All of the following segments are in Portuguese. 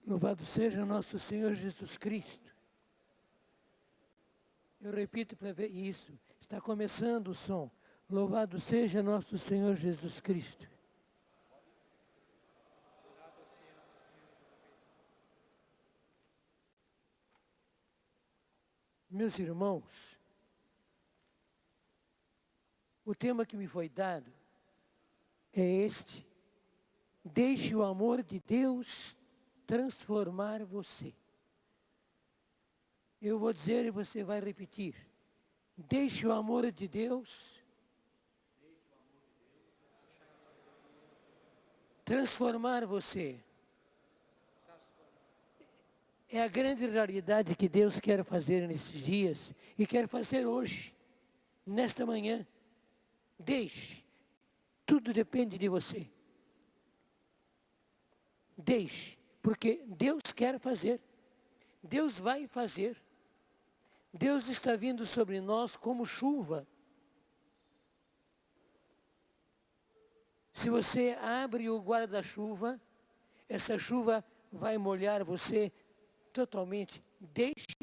Louvado seja nosso Senhor Jesus Cristo. Eu repito para ver isso. Está começando o som. Louvado seja nosso Senhor Jesus Cristo. Meus irmãos, o tema que me foi dado é este: deixe o amor de Deus transformar você. Eu vou dizer e você vai repetir. Deixe o amor de Deus transformar você. É a grande realidade que Deus quer fazer nesses dias e quer fazer hoje, nesta manhã. Deixe. Tudo depende de você. Deixe, porque Deus quer fazer. Deus vai fazer. Deus está vindo sobre nós como chuva. Se você abre o guarda-chuva, essa chuva vai molhar você totalmente. Deixe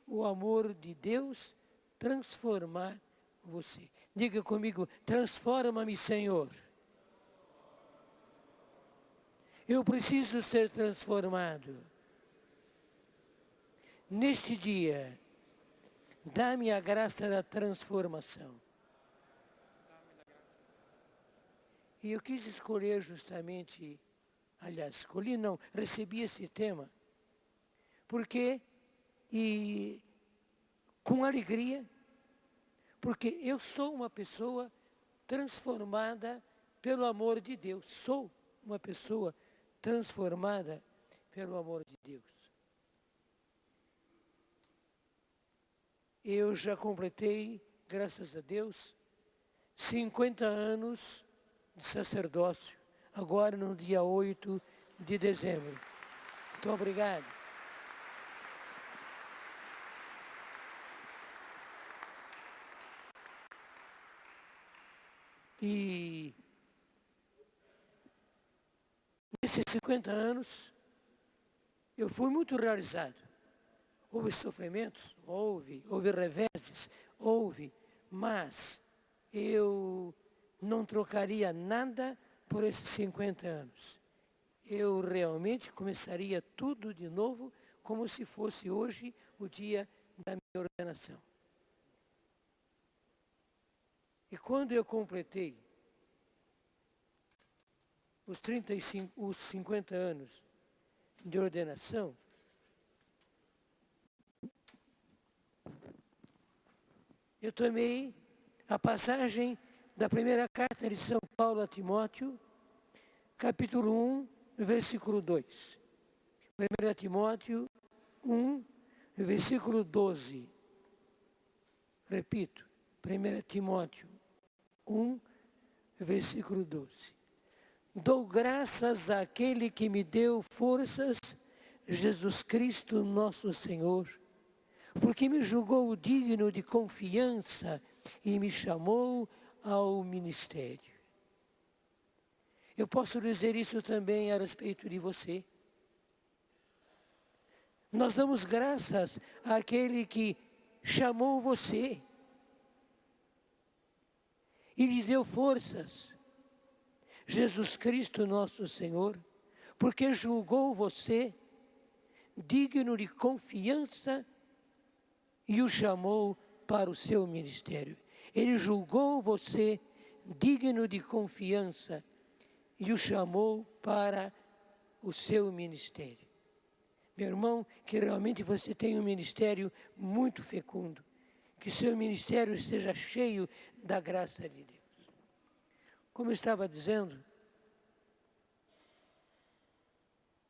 o amor de Deus transformar você. Diga comigo, transforma-me, Senhor. Eu preciso ser transformado. Neste dia, dá-me a graça da transformação. E eu quis escolher justamente, escolhi não, recebi esse tema, porque, e com alegria, porque eu sou uma pessoa transformada pelo amor de Deus. Sou uma pessoa transformada pelo amor de Deus. Eu já completei, graças a Deus, 50 anos de sacerdócio, agora no dia 8 de dezembro. Muito obrigado. E nesses 50 anos, eu fui muito realizado. Houve sofrimentos? Houve reveses? Houve, mas eu não trocaria nada por esses 50 anos. Eu realmente começaria tudo de novo, como se fosse hoje o dia da minha ordenação. E quando eu completei os 50 anos de ordenação, eu tomei a passagem da primeira carta de São Paulo a Timóteo, capítulo 1, versículo 2. 1 Timóteo 1, versículo 12. Repito, 1 Timóteo 1, versículo 12. Dou graças àquele que me deu forças, Jesus Cristo nosso Senhor, porque me julgou digno de confiança e me chamou ao ministério. Eu posso dizer isso também a respeito de você. Nós damos graças àquele que chamou você e lhe deu forças, Jesus Cristo nosso Senhor, porque julgou você digno de confiança e o chamou para o seu ministério. Ele julgou você digno de confiança e o chamou para o seu ministério. Meu irmão, que realmente você tem um ministério muito fecundo, que seu ministério esteja cheio da graça de Deus. Como eu estava dizendo,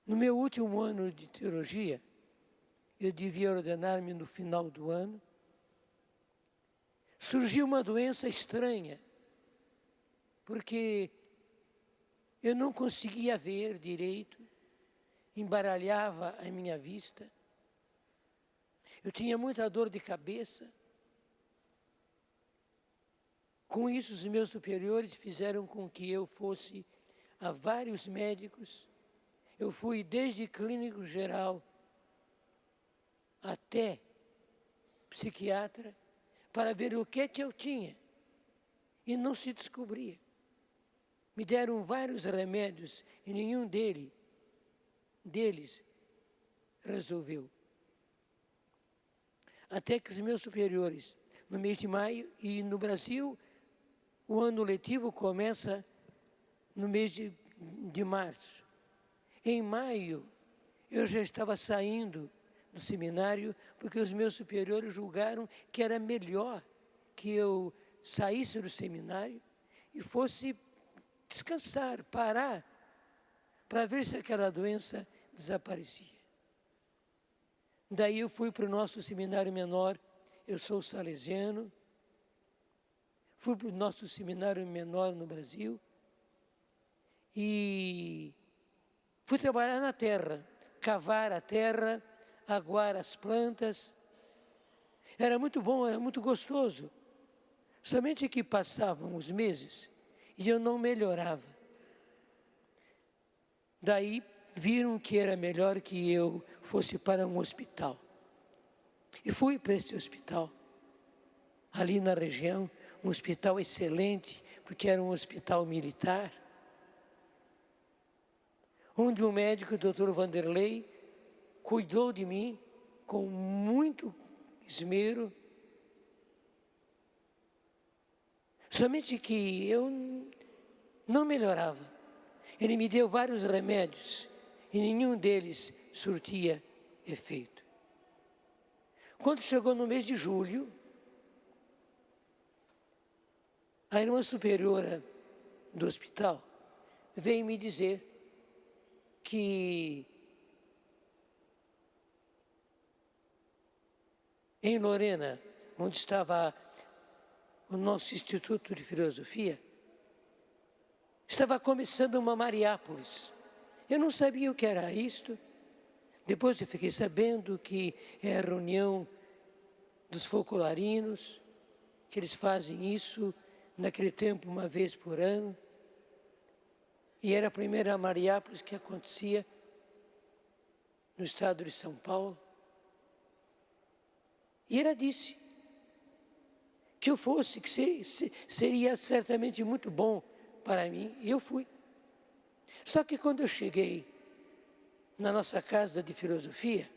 no meu último ano de teologia, eu devia ordenar-me no final do ano, surgiu uma doença estranha, porque eu não conseguia ver direito, embaralhava a minha vista, eu tinha muita dor de cabeça. Com isso, os meus superiores fizeram com que eu fosse a vários médicos Eu fui desde clínico geral até psiquiatra para ver o que eu tinha. E não se descobria. Me deram vários remédios e nenhum deles resolveu. Até que os meus superiores, no mês de maio, e no Brasil, o ano letivo começa no mês de março. Em maio, eu já estava saindo do seminário, porque os meus superiores julgaram que era melhor que eu saísse do seminário e fosse descansar, parar, para ver se aquela doença desaparecia. Daí eu fui para o nosso seminário menor, eu sou salesiano, fui para o nosso seminário menor no Brasil e fui trabalhar na terra, cavar a terra, aguar as plantas. Era muito bom, era muito gostoso. Somente que passavam os meses e eu não melhorava. Daí viram que era melhor que eu fosse para um hospital. E fui para esse hospital, ali na região, um hospital excelente, porque era um hospital militar, onde o médico, o Dr. Vanderlei, cuidou de mim com muito esmero. Somente que eu não melhorava. Ele me deu vários remédios e nenhum deles surtia efeito. Quando chegou no mês de julho, a irmã superiora do hospital veio me dizer que em Lorena, onde estava o nosso Instituto de Filosofia, estava começando uma Mariápolis. Eu não sabia o que era isto. Depois eu fiquei sabendo que é a reunião dos focolarinos, que eles fazem isso naquele tempo uma vez por ano. E era a primeira Mariápolis que acontecia no estado de São Paulo. E ela disse que eu fosse, que seria certamente muito bom para mim, e eu fui. Só que quando eu cheguei na nossa casa de filosofia,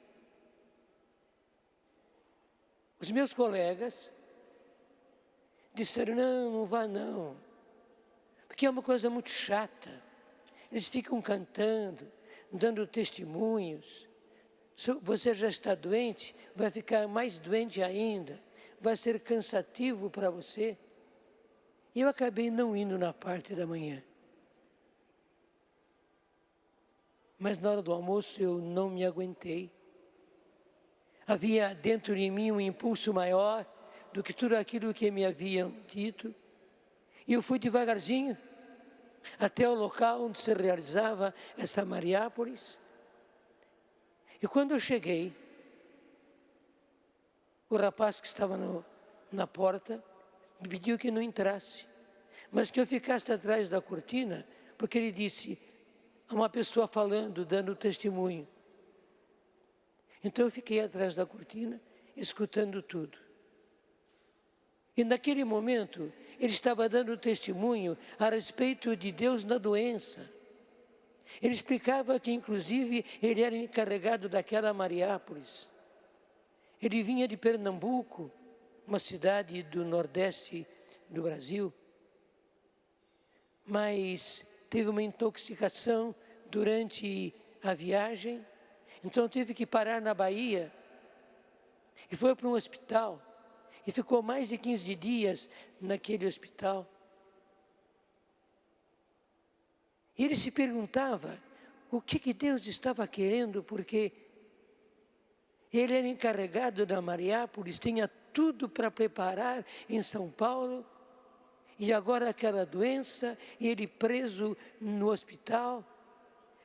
os meus colegas disseram, não vá não, porque é uma coisa muito chata. Eles ficam cantando, dando testemunhos. Se você já está doente, vai ficar mais doente ainda, vai ser cansativo para você. E eu acabei não indo na parte da manhã. Mas na hora do almoço eu não me aguentei. Havia dentro de mim um impulso maior do que tudo aquilo que me haviam dito. E eu fui devagarzinho até o local onde se realizava essa Mariápolis. E quando eu cheguei, o rapaz que estava na porta me pediu que não entrasse, mas que eu ficasse atrás da cortina, porque ele disse, há uma pessoa falando, dando testemunho. Então eu fiquei atrás da cortina, escutando tudo. E naquele momento, ele estava dando testemunho a respeito de Deus na doença. Ele explicava que, inclusive, ele era encarregado daquela Mariápolis. Ele vinha de Pernambuco, uma cidade do nordeste do Brasil, mas teve uma intoxicação durante a viagem, então teve que parar na Bahia e foi para um hospital e ficou mais de 15 dias naquele hospital. E ele se perguntava o que Deus estava querendo, porque ele era encarregado da Mariápolis, tinha tudo para preparar em São Paulo, e agora aquela doença, e ele preso no hospital.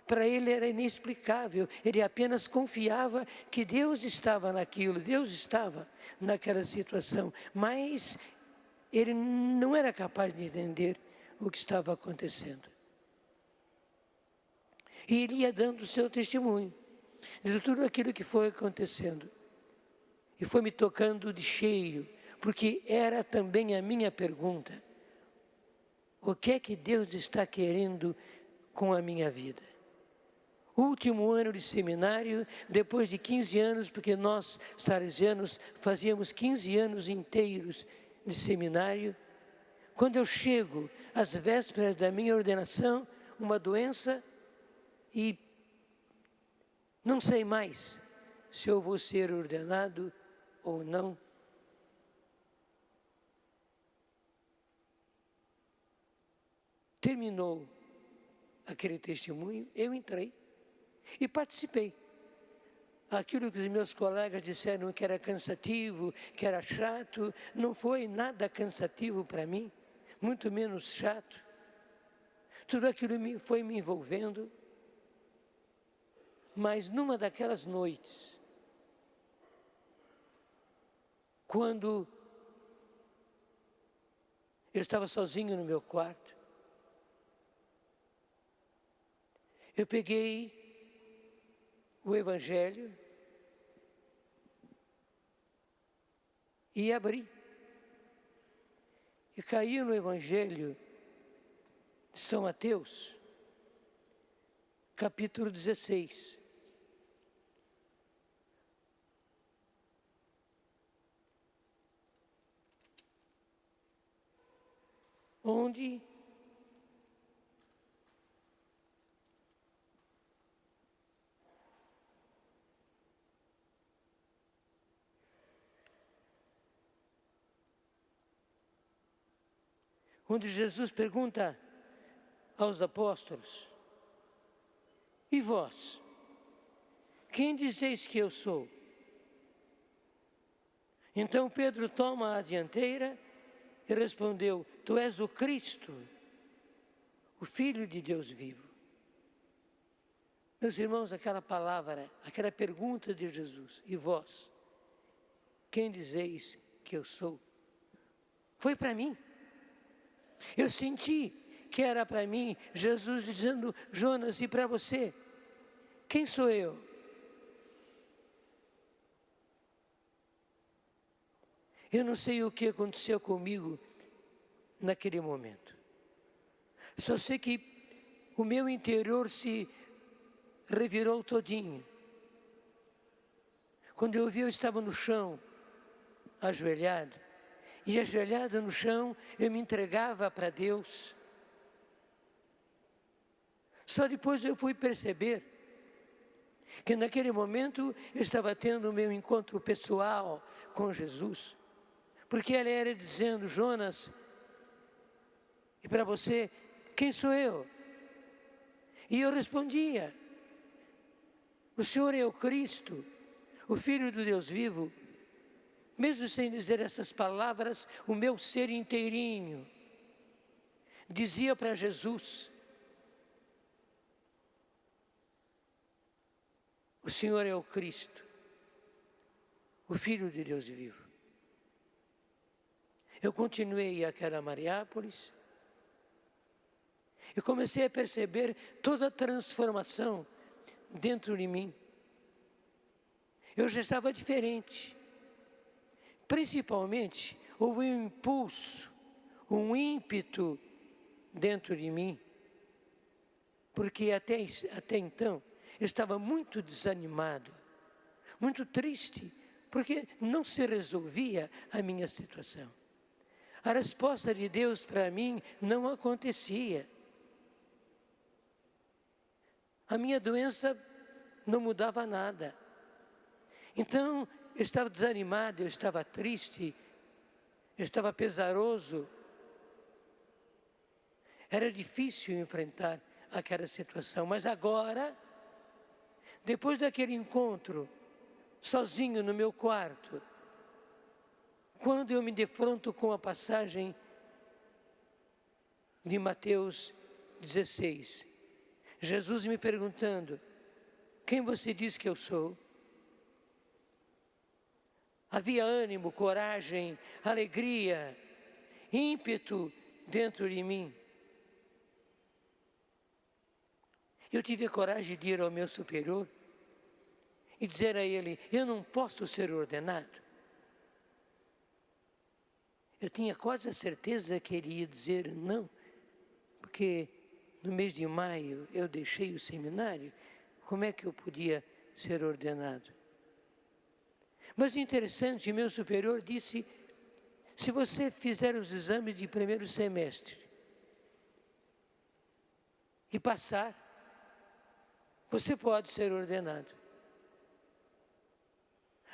Para ele era inexplicável, ele apenas confiava que Deus estava naquilo, Deus estava naquela situação, mas ele não era capaz de entender o que estava acontecendo. E ele ia dando o seu testemunho de tudo aquilo que foi acontecendo. E foi me tocando de cheio, porque era também a minha pergunta. O que é que Deus está querendo com a minha vida? Último ano de seminário, depois de 15 anos, porque nós, salesianos, fazíamos 15 anos inteiros de seminário. Quando eu chego às vésperas da minha ordenação, uma doença, e não sei mais se eu vou ser ordenado ou não. Terminou aquele testemunho, eu entrei e participei. Aquilo que os meus colegas disseram que era cansativo, que era chato, não foi nada cansativo para mim, muito menos chato. Tudo aquilo foi me envolvendo. Mas numa daquelas noites, quando eu estava sozinho no meu quarto, eu peguei o Evangelho e abri. E caí no Evangelho de São Mateus, capítulo 16. Onde Jesus pergunta aos apóstolos: e vós, quem dizeis que eu sou? Então Pedro toma a dianteira e respondeu: tu és o Cristo, o Filho de Deus vivo. Meus irmãos, aquela palavra, aquela pergunta de Jesus: e vós, quem dizeis que eu sou? Foi para mim. Eu senti que era para mim Jesus dizendo: Jonas, e para você, quem sou eu? Eu não sei o que aconteceu comigo naquele momento. Só sei que o meu interior se revirou todinho. Quando eu vi, eu estava no chão, ajoelhado. E ajoelhado no chão, eu me entregava para Deus. Só depois eu fui perceber que naquele momento eu estava tendo o meu encontro pessoal com Jesus. Porque ele era dizendo: Jonas, e para você, quem sou eu? E eu respondia: o Senhor é o Cristo, o Filho do Deus vivo. Mesmo sem dizer essas palavras, o meu ser inteirinho dizia para Jesus: o Senhor é o Cristo, o Filho de Deus vivo. Eu continuei àquela Mariápolis e comecei a perceber toda a transformação dentro de mim. Eu já estava diferente. Principalmente, houve um impulso, um ímpeto dentro de mim, porque até então eu estava muito desanimado, muito triste, porque não se resolvia a minha situação. A resposta de Deus para mim não acontecia. A minha doença não mudava nada. Então, eu estava desanimado, eu estava triste, eu estava pesaroso. Era difícil enfrentar aquela situação, mas agora, depois daquele encontro, sozinho no meu quarto, quando eu me defronto com a passagem de Mateus 16, Jesus me perguntando: quem você diz que eu sou? Havia ânimo, coragem, alegria, ímpeto dentro de mim. Eu tive a coragem de ir ao meu superior e dizer a ele: eu não posso ser ordenado. Eu tinha quase a certeza que ele ia dizer não, porque no mês de maio eu deixei o seminário, como é que eu podia ser ordenado? Mas interessante, meu superior disse: se você fizer os exames de primeiro semestre e passar, você pode ser ordenado.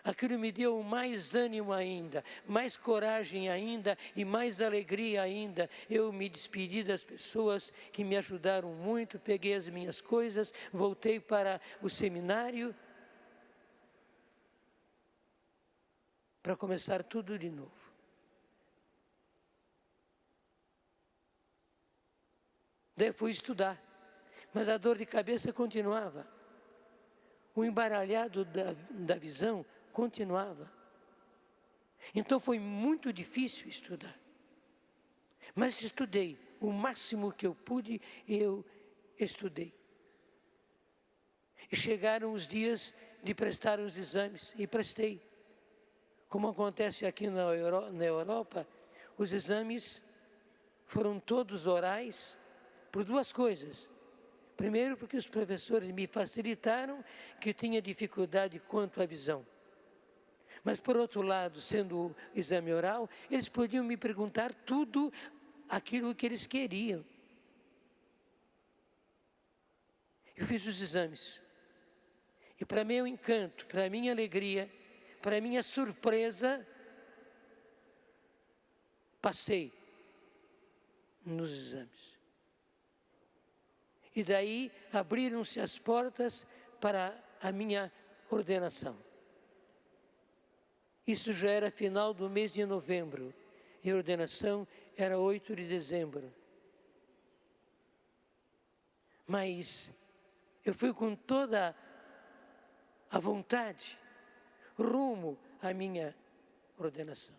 Aquilo me deu mais ânimo ainda, mais coragem ainda e mais alegria ainda. Eu me despedi das pessoas que me ajudaram muito, peguei as minhas coisas, voltei para o seminário para começar tudo de novo. Daí fui estudar, mas a dor de cabeça continuava. O embaralhado da visão continuava. Então foi muito difícil estudar. Mas estudei, o máximo que eu pude, eu estudei. E chegaram os dias de prestar os exames, e prestei. Como acontece aqui na Europa, os exames foram todos orais por duas coisas. Primeiro, porque os professores me facilitaram, que eu tinha dificuldade quanto à visão. Mas, por outro lado, sendo o exame oral, eles podiam me perguntar tudo aquilo que eles queriam. Eu fiz os exames. E para meu encanto, para minha alegria, para minha surpresa, passei nos exames. E daí abriram-se as portas para a minha ordenação. Isso já era final do mês de novembro, e a ordenação era 8 de dezembro. Mas eu fui com toda a vontade, rumo à minha ordenação.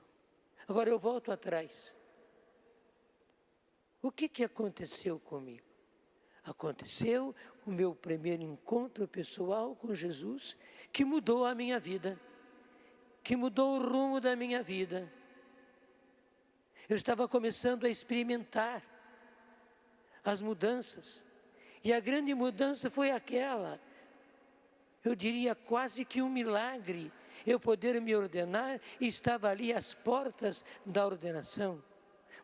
Agora eu volto atrás. O que aconteceu comigo? Aconteceu o meu primeiro encontro pessoal com Jesus, que mudou a minha vida, que mudou o rumo da minha vida. Eu estava começando a experimentar as mudanças, e a grande mudança foi aquela, eu diria quase que um milagre, eu poder me ordenar, e estava ali às portas da ordenação.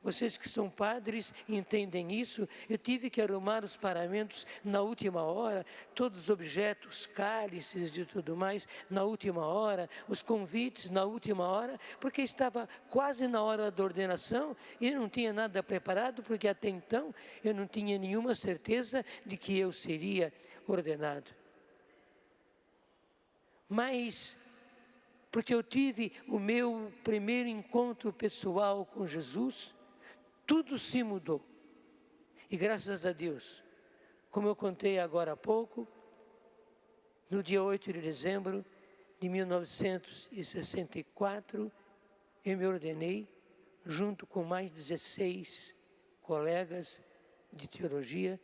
Vocês que são padres entendem isso. Eu tive que arrumar os paramentos na última hora, todos os objetos, cálices e tudo mais, na última hora, os convites na última hora, porque estava quase na hora da ordenação e eu não tinha nada preparado, porque até então eu não tinha nenhuma certeza de que eu seria ordenado. Mas, porque eu tive o meu primeiro encontro pessoal com Jesus, tudo se mudou. E graças a Deus, como eu contei agora há pouco, no dia 8 de dezembro de 1964, eu me ordenei, junto com mais 16 colegas de teologia,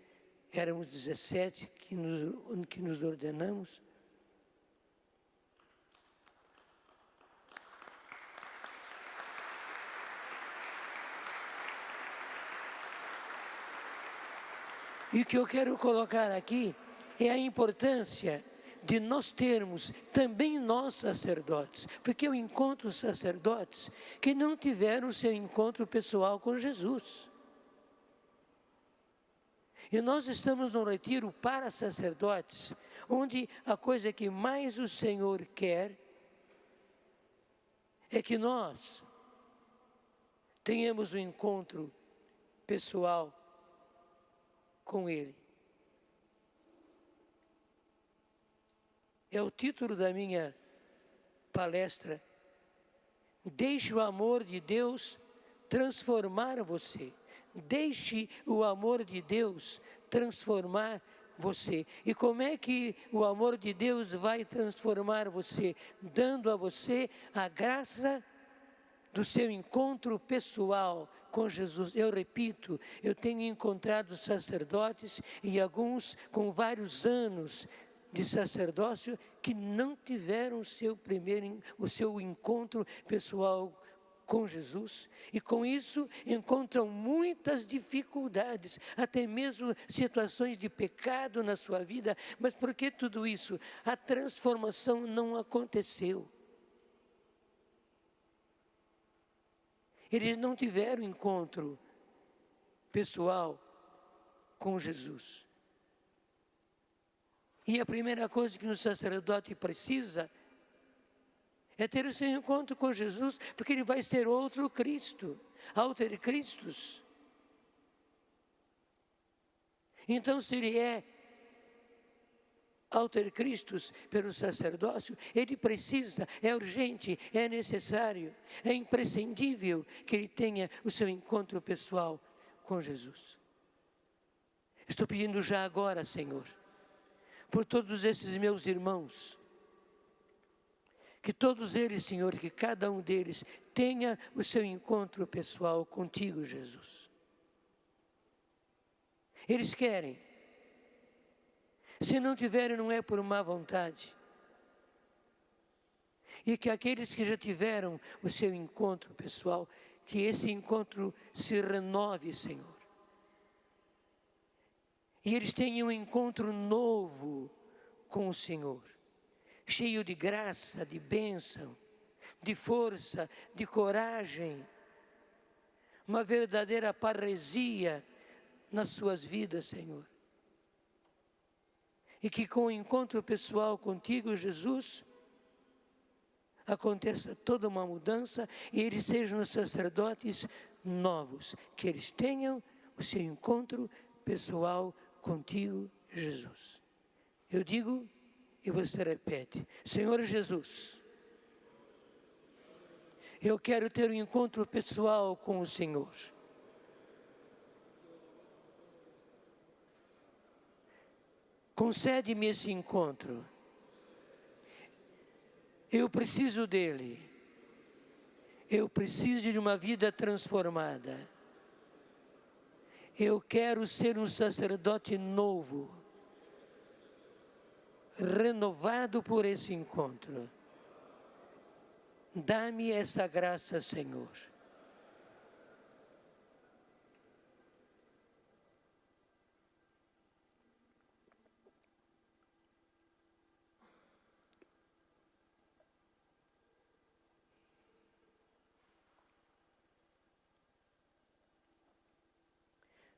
éramos 17 que nos ordenamos. E o que eu quero colocar aqui é a importância de nós termos também nós sacerdotes, porque eu encontro sacerdotes que não tiveram seu encontro pessoal com Jesus. E nós estamos num retiro para sacerdotes, onde a coisa que mais o Senhor quer é que nós tenhamos um encontro pessoal com Ele. É o título da minha palestra. Deixe o amor de Deus transformar você. Deixe o amor de Deus transformar você. E como é que o amor de Deus vai transformar você? Dando a você a graça do seu encontro pessoal com Jesus. Eu repito, eu tenho encontrado sacerdotes e alguns com vários anos de sacerdócio que não tiveram o seu encontro pessoal com Jesus, e com isso encontram muitas dificuldades, até mesmo situações de pecado na sua vida. Mas por que tudo isso? A transformação não aconteceu. Eles não tiveram encontro pessoal com Jesus. E a primeira coisa que um sacerdote precisa é ter o seu encontro com Jesus, porque ele vai ser outro Cristo, alter Christus. Então, se ele é alter Christus pelo sacerdócio, ele precisa, é urgente, é necessário, é imprescindível que ele tenha o seu encontro pessoal com Jesus. Estou pedindo já agora, Senhor, por todos esses meus irmãos, que todos eles, Senhor, que cada um deles tenha o seu encontro pessoal contigo, Jesus. Eles querem. Se não tiverem, não é por má vontade. E que aqueles que já tiveram o seu encontro pessoal, que esse encontro se renove, Senhor. E eles tenham um encontro novo com o Senhor, cheio de graça, de bênção, de força, de coragem, uma verdadeira parresia nas suas vidas, Senhor. E que com o encontro pessoal contigo, Jesus, aconteça toda uma mudança e eles sejam sacerdotes novos, que eles tenham o seu encontro pessoal contigo, Jesus. Eu digo e você repete: Senhor Jesus, eu quero ter um encontro pessoal com o Senhor. Concede-me esse encontro. Eu preciso dele. Eu preciso de uma vida transformada. Eu quero ser um sacerdote novo, renovado por esse encontro. Dá-me essa graça, Senhor.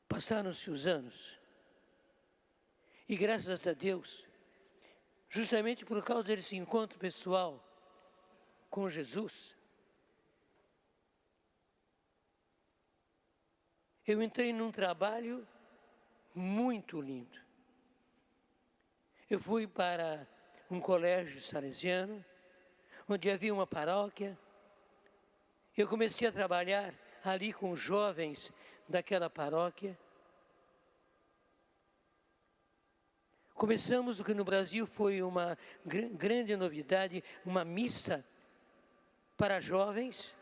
Passaram-se os anos e graças a Deus, justamente por causa desse encontro pessoal com Jesus, eu entrei num trabalho muito lindo. Eu fui para um colégio salesiano, onde havia uma paróquia. Eu comecei a trabalhar ali com jovens daquela paróquia. Começamos o que no Brasil foi uma grande novidade, uma missa para jovens.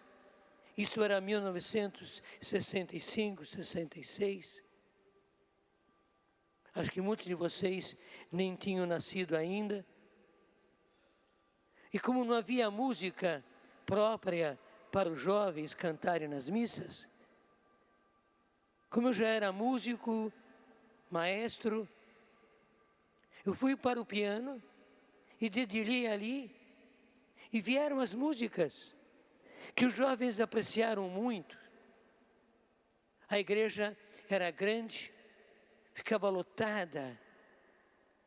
Isso era 1965, 66. Acho que muitos de vocês nem tinham nascido ainda. E como não havia música própria para os jovens cantarem nas missas, como eu já era músico, maestro, eu fui para o piano e dedilhei ali, e vieram as músicas que os jovens apreciaram muito. A igreja era grande, ficava lotada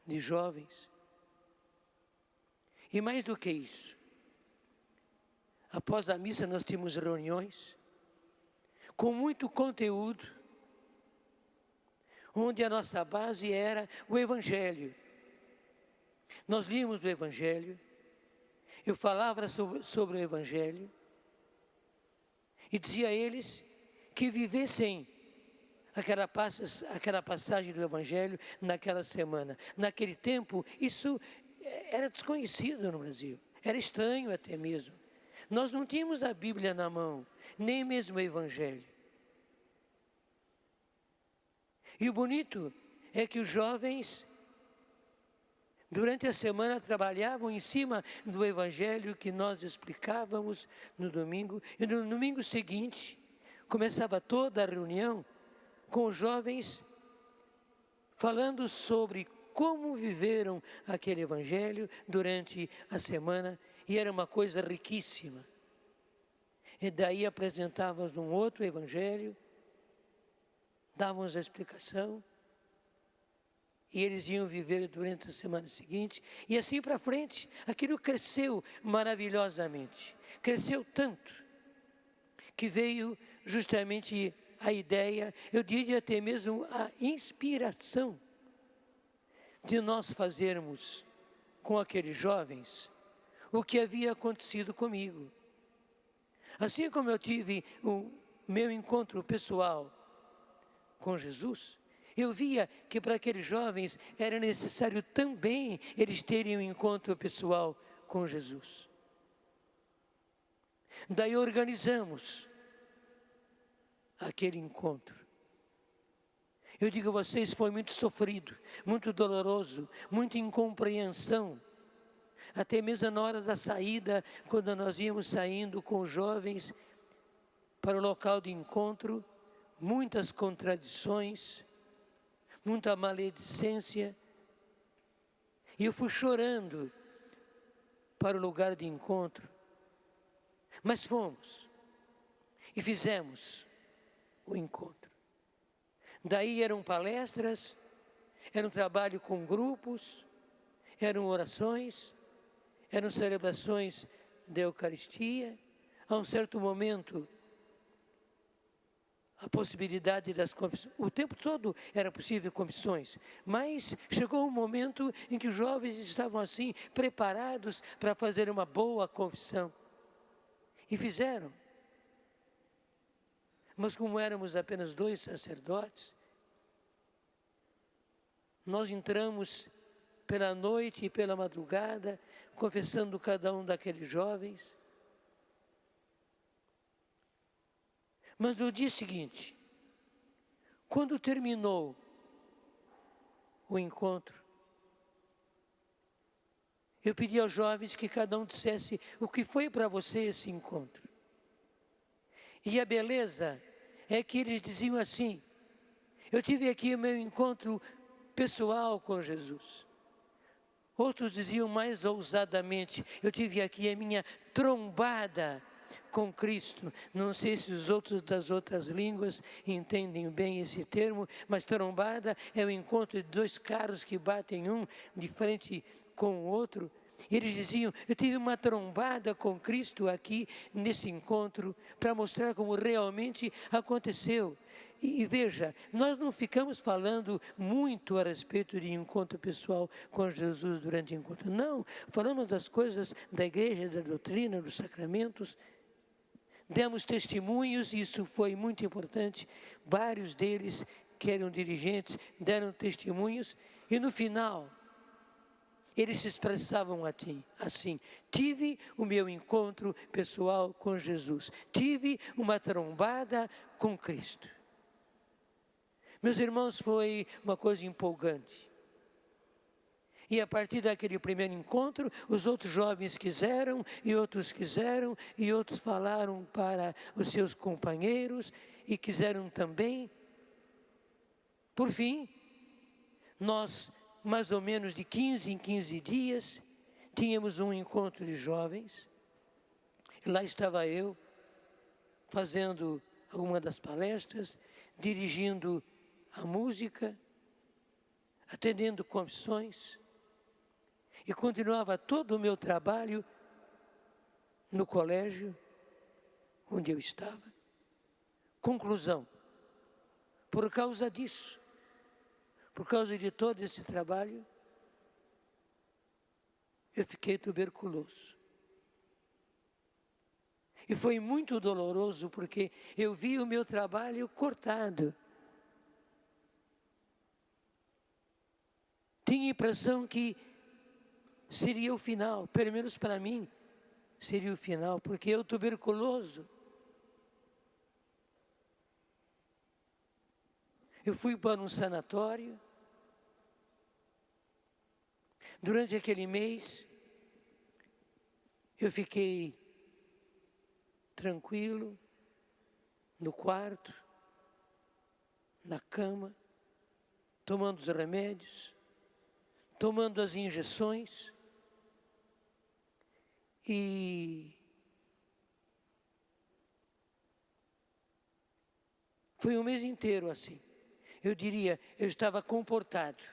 de jovens. E mais do que isso, após a missa nós tínhamos reuniões com muito conteúdo, onde a nossa base era o Evangelho. Nós líamos o Evangelho, eu falava sobre o Evangelho e dizia a eles que vivessem aquela passagem do Evangelho naquela semana. Naquele tempo, isso era desconhecido no Brasil, era estranho até mesmo. Nós não tínhamos a Bíblia na mão, nem mesmo o Evangelho. E o bonito é que os jovens, durante a semana, trabalhavam em cima do evangelho que nós explicávamos no domingo. E no domingo seguinte, começava toda a reunião com os jovens falando sobre como viveram aquele evangelho durante a semana. E era uma coisa riquíssima. E daí apresentávamos um outro evangelho, dávamos a explicação, e eles iam viver durante a semana seguinte, e assim para frente. Aquilo cresceu maravilhosamente, cresceu tanto, que veio justamente a ideia, eu diria até mesmo a inspiração, de nós fazermos com aqueles jovens o que havia acontecido comigo. Assim como eu tive o meu encontro pessoal com Jesus, eu via que para aqueles jovens era necessário também eles terem um encontro pessoal com Jesus. Daí organizamos aquele encontro. Eu digo a vocês, foi muito sofrido, muito doloroso, muita incompreensão. Até mesmo na hora da saída, quando nós íamos saindo com os jovens para o local de encontro, muitas contradições, muita maledicência. E eu fui chorando para o lugar de encontro. Mas fomos e fizemos o encontro. Daí eram palestras, era um trabalho com grupos, eram orações, eram celebrações da Eucaristia. A um certo momento, a possibilidade das confissões, o tempo todo era possível confissões, mas chegou um momento em que os jovens estavam assim, preparados para fazer uma boa confissão. E fizeram. Mas como éramos apenas 2 sacerdotes, nós entramos pela noite e pela madrugada, confessando cada um daqueles jovens. Mas no dia seguinte, quando terminou o encontro, eu pedi aos jovens que cada um dissesse o que foi para você esse encontro. E a beleza é que eles diziam assim: eu tive aqui o meu encontro pessoal com Jesus. Outros diziam mais ousadamente: eu tive aqui a minha trombada com Cristo. Não sei se os outros das outras línguas entendem bem esse termo, mas trombada é o encontro de 2 carros que batem um de frente com o outro. Eles diziam: eu tive uma trombada com Cristo aqui nesse encontro, para mostrar como realmente aconteceu. E veja, nós não ficamos falando muito a respeito de encontro pessoal com Jesus durante o encontro. Não, falamos das coisas da igreja, da doutrina, dos sacramentos. Demos testemunhos, isso foi muito importante. Vários deles, que eram dirigentes, deram testemunhos. E no final, eles se expressavam assim: tive o meu encontro pessoal com Jesus. Tive uma trombada com Cristo. Meus irmãos, foi uma coisa empolgante. E a partir daquele primeiro encontro, os outros jovens quiseram, e outros quiseram, e outros falaram para os seus companheiros, e quiseram também. Por fim, nós, mais ou menos de 15 em 15 dias, tínhamos um encontro de jovens. E lá estava eu, fazendo alguma das palestras, dirigindo a música, atendendo confissões, e continuava todo o meu trabalho no colégio onde eu estava. Conclusão: por causa disso, por causa de todo esse trabalho, eu fiquei tuberculoso. E foi muito doloroso, porque eu vi o meu trabalho cortado. Tinha a impressão que seria o final, pelo menos para mim, seria o final, porque eu tuberculoso. Eu fui para um sanatório. Durante aquele mês, eu fiquei tranquilo, no quarto, na cama, tomando os remédios, tomando as injeções. E foi um mês inteiro assim. Eu diria, eu estava comportado,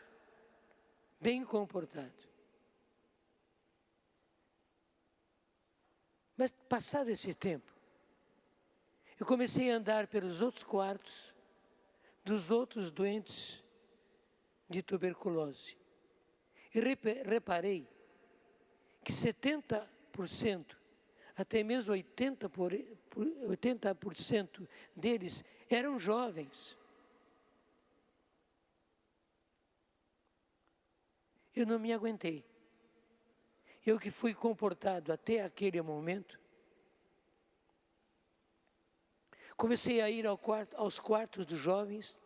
bem comportado. Mas passado esse tempo, eu comecei a andar pelos outros quartos dos outros doentes de tuberculose. E reparei que 70%, até mesmo 80% deles eram jovens. Eu não me aguentei. Eu que fui comportado até aquele momento, comecei a ir aos quartos dos jovens,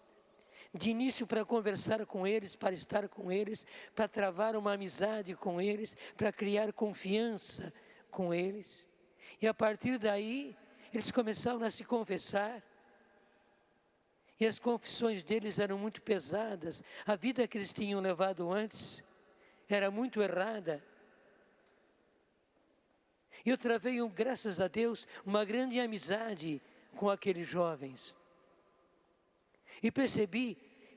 de início para conversar com eles, para estar com eles, para travar uma amizade com eles, para criar confiança com eles. E a partir daí, eles começaram a se confessar. E as confissões deles eram muito pesadas. A vida que eles tinham levado antes era muito errada. E eu travei, graças a Deus, uma grande amizade com aqueles jovens. E percebi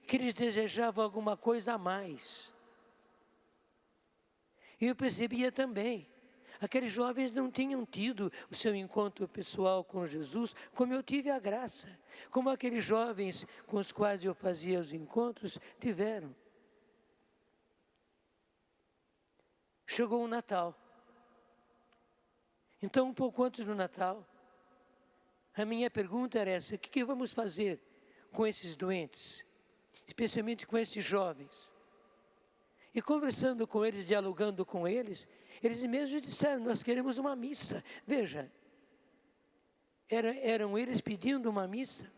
que eles desejavam alguma coisa a mais. E eu percebia também, aqueles jovens não tinham tido o seu encontro pessoal com Jesus, como eu tive a graça, como aqueles jovens com os quais eu fazia os encontros tiveram. Chegou o Natal. Então, um pouco antes do Natal, a minha pergunta era essa: o que vamos fazer com esses doentes, especialmente com esses jovens? E conversando com eles, dialogando com eles, eles mesmos disseram: nós queremos uma missa. Veja, eram eles pedindo uma missa.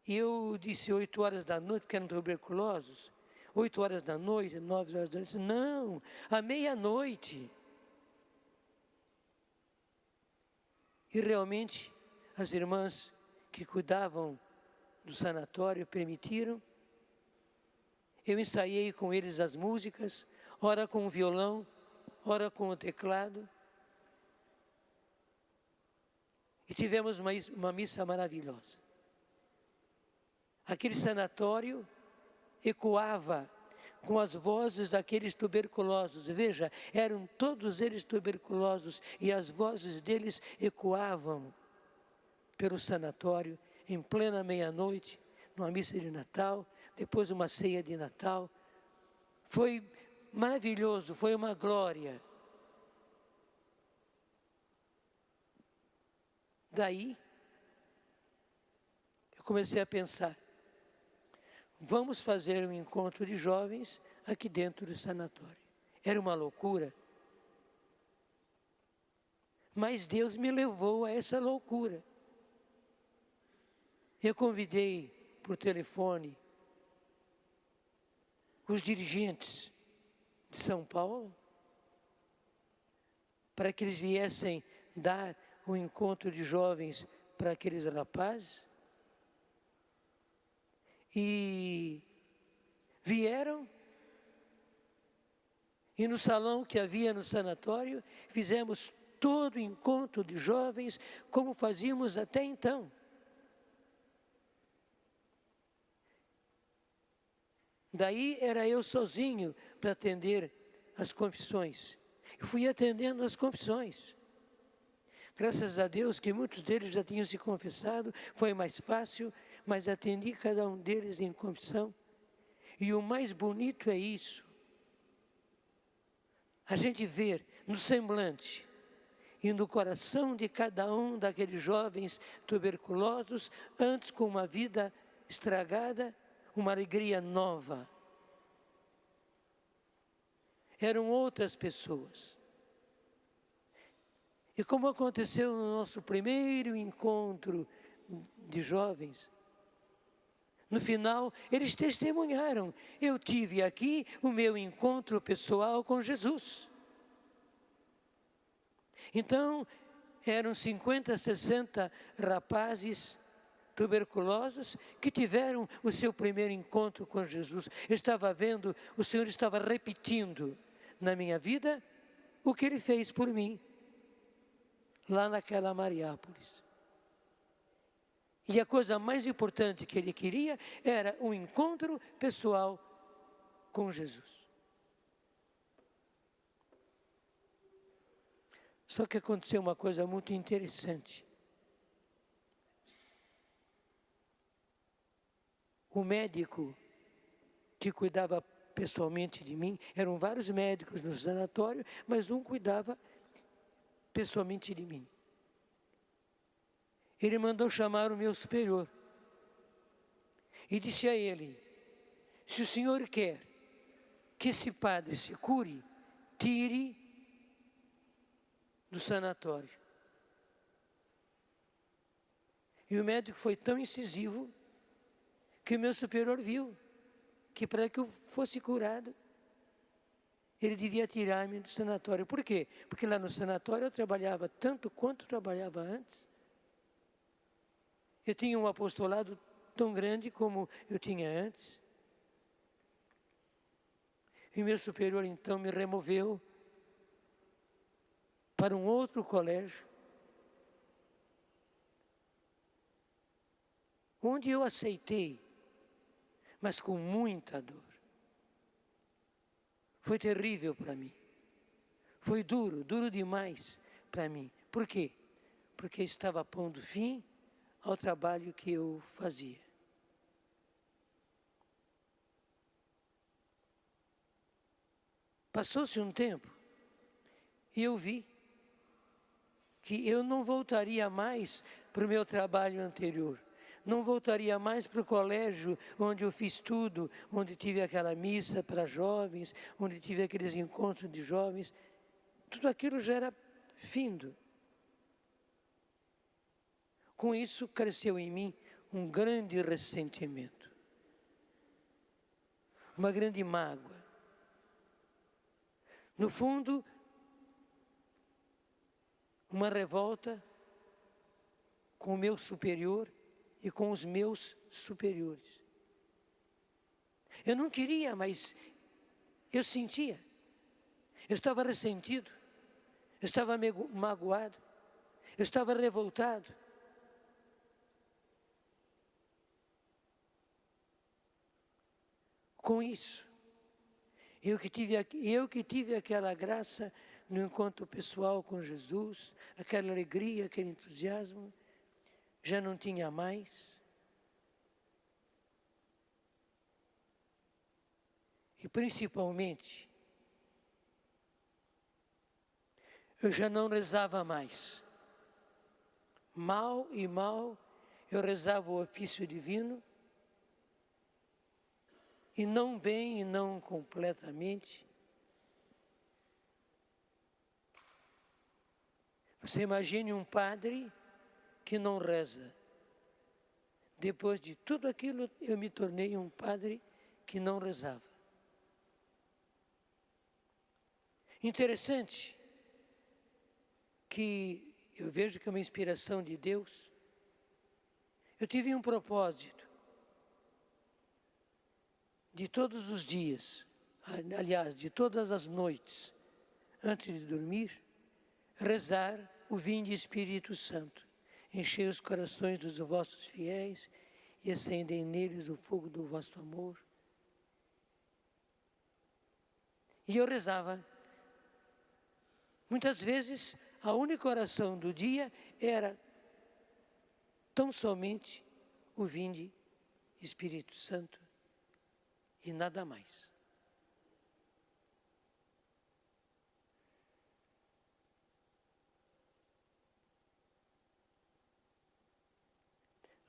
E eu disse 8 horas da noite, porque eram tuberculosos, 8 horas da noite, 9 horas da noite. Não, à meia-noite. E realmente, as irmãs que cuidavam do sanatório permitiram. Eu ensaiei com eles as músicas, ora com o violão, ora com o teclado. E tivemos uma missa maravilhosa. Aquele sanatório ecoava com as vozes daqueles tuberculosos. Veja, eram todos eles tuberculosos e as vozes deles ecoavam pelo sanatório em plena meia-noite, numa missa de Natal, depois uma ceia de Natal. Foi maravilhoso, foi uma glória. Daí, eu comecei a pensar, vamos fazer um encontro de jovens aqui dentro do sanatório. Era uma loucura. Mas Deus me levou a essa loucura. Eu convidei por telefone os dirigentes de São Paulo para que eles viessem dar um encontro de jovens para aqueles rapazes. E vieram, e no salão que havia no sanatório, fizemos todo o encontro de jovens, como fazíamos até então. Daí era eu sozinho para atender as confissões. E fui atendendo as confissões. Graças a Deus que muitos deles já tinham se confessado, foi mais fácil, mas atendi cada um deles em confissão. E o mais bonito é isso. A gente ver no semblante e no coração de cada um daqueles jovens tuberculosos, antes com uma vida estragada, uma alegria nova. Eram outras pessoas. E como aconteceu no nosso primeiro encontro de jovens, No final, eles testemunharam: eu tive aqui o meu encontro pessoal com Jesus. Então, eram 50, 60 rapazes tuberculosos que tiveram o seu primeiro encontro com Jesus. Eu estava vendo, o Senhor estava repetindo na minha vida o que Ele fez por mim, lá naquela Mariápolis. E a coisa mais importante que Ele queria era um encontro pessoal com Jesus. Só que aconteceu uma coisa muito interessante. O médico que cuidava pessoalmente de mim, eram vários médicos no sanatório, mas um cuidava pessoalmente de mim. Ele mandou chamar o meu superior e disse a ele: se o senhor quer que esse padre se cure, tire do sanatório. E o médico foi tão incisivo que o meu superior viu que para que eu fosse curado, ele devia tirar-me do sanatório. Por quê? Porque lá no sanatório eu trabalhava tanto quanto trabalhava antes. Eu tinha um apostolado tão grande como eu tinha antes. E meu superior então me removeu para um outro colégio, onde eu aceitei, mas com muita dor. Foi terrível para mim. Foi duro demais para mim. Por quê? Porque estava pondo fim ao trabalho que eu fazia. Passou-se um tempo e eu vi que eu não voltaria mais para o meu trabalho anterior. Não voltaria mais para o colégio onde eu fiz tudo, onde tive aquela missa para jovens, onde tive aqueles encontros de jovens. Tudo aquilo já era findo. Com isso, cresceu em mim um grande ressentimento, uma grande mágoa. No fundo, uma revolta com o meu superior e com os meus superiores. Eu não queria, mas eu sentia. Eu estava ressentido, eu estava magoado, eu estava revoltado. Com isso, eu que tive aquela graça no encontro pessoal com Jesus, aquela alegria, aquele entusiasmo, já não tinha mais. E principalmente, eu já não rezava mais. Mal eu rezava o ofício divino, e não bem e não completamente. Você imagine um padre que não reza. Depois de tudo aquilo, eu me tornei um padre que não rezava. Interessante que eu vejo que é uma inspiração de Deus. Eu tive um propósito de todos os dias, aliás, de todas as noites, antes de dormir, rezar o Vinde Espírito Santo. Enchei os corações dos vossos fiéis e acendei neles o fogo do vosso amor. E eu rezava. Muitas vezes, a única oração do dia era tão somente o Vinde Espírito Santo e nada mais.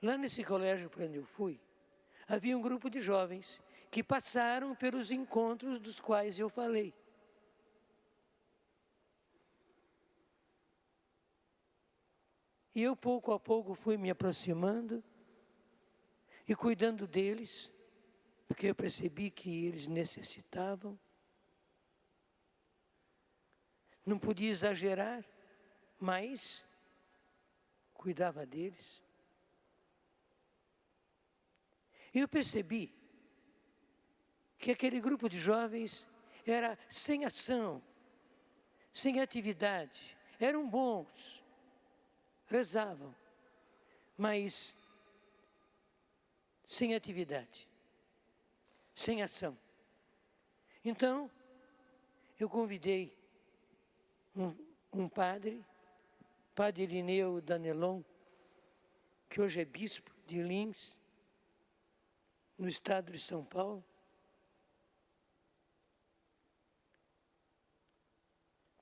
Lá nesse colégio para onde eu fui, havia um grupo de jovens que passaram pelos encontros dos quais eu falei. E eu pouco a pouco fui me aproximando e cuidando deles, porque eu percebi que eles necessitavam. Não podia exagerar, mas cuidava deles. E eu percebi que aquele grupo de jovens era sem ação, sem atividade, eram bons, rezavam, mas sem atividade, sem ação. Então, eu convidei um padre, Padre Irineu Danelon, que hoje é bispo de Lins, no estado de São Paulo,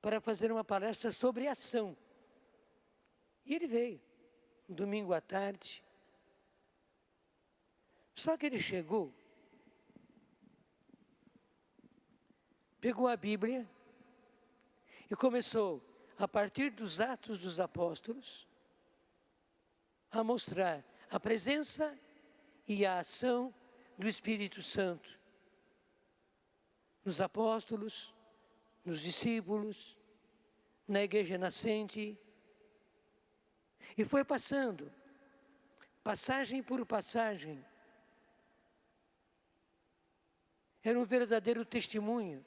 para fazer uma palestra sobre ação. E ele veio, um domingo à tarde. Só que ele chegou, pegou a Bíblia e começou, a partir dos Atos dos Apóstolos, a mostrar a presença e a ação do Espírito Santo nos apóstolos, nos discípulos, na igreja nascente. E foi passando, passagem por passagem. Era um verdadeiro testemunho.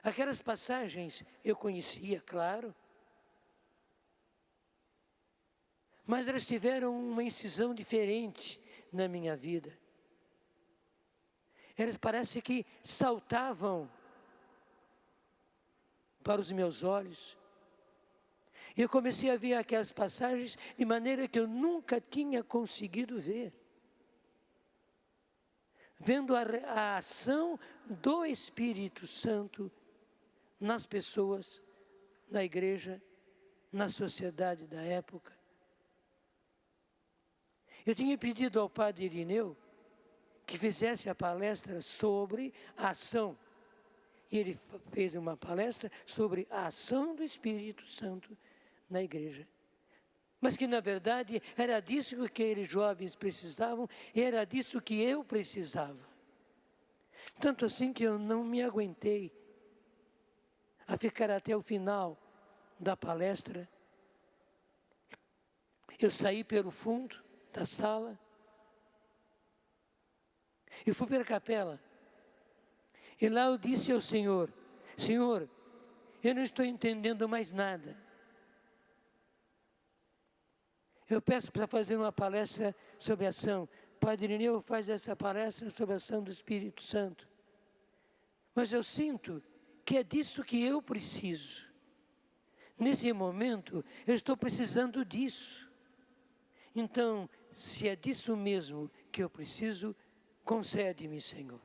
Aquelas passagens eu conhecia, claro, mas elas tiveram uma incisão diferente na minha vida. Elas parece que saltavam para os meus olhos. E eu comecei a ver aquelas passagens de maneira que eu nunca tinha conseguido ver. Vendo a ação do Espírito Santo nas pessoas, na igreja, na sociedade da época. Eu tinha pedido ao Padre Irineu que fizesse a palestra sobre a ação. E ele fez uma palestra sobre a ação do Espírito Santo na igreja. Mas que, na verdade, era disso que aqueles jovens precisavam, e era disso que eu precisava. Tanto assim que eu não me aguentei a ficar até o final da palestra. Eu saí pelo fundo da sala e fui para a capela. E lá eu disse ao Senhor: Senhor, eu não estou entendendo mais nada. Eu peço para fazer uma palestra sobre a ação. Padre Irineu faz essa palestra sobre a ação do Espírito Santo. Mas eu sinto que é disso que eu preciso. Nesse momento, eu estou precisando disso. Então, se é disso mesmo que eu preciso, concede-me, Senhor.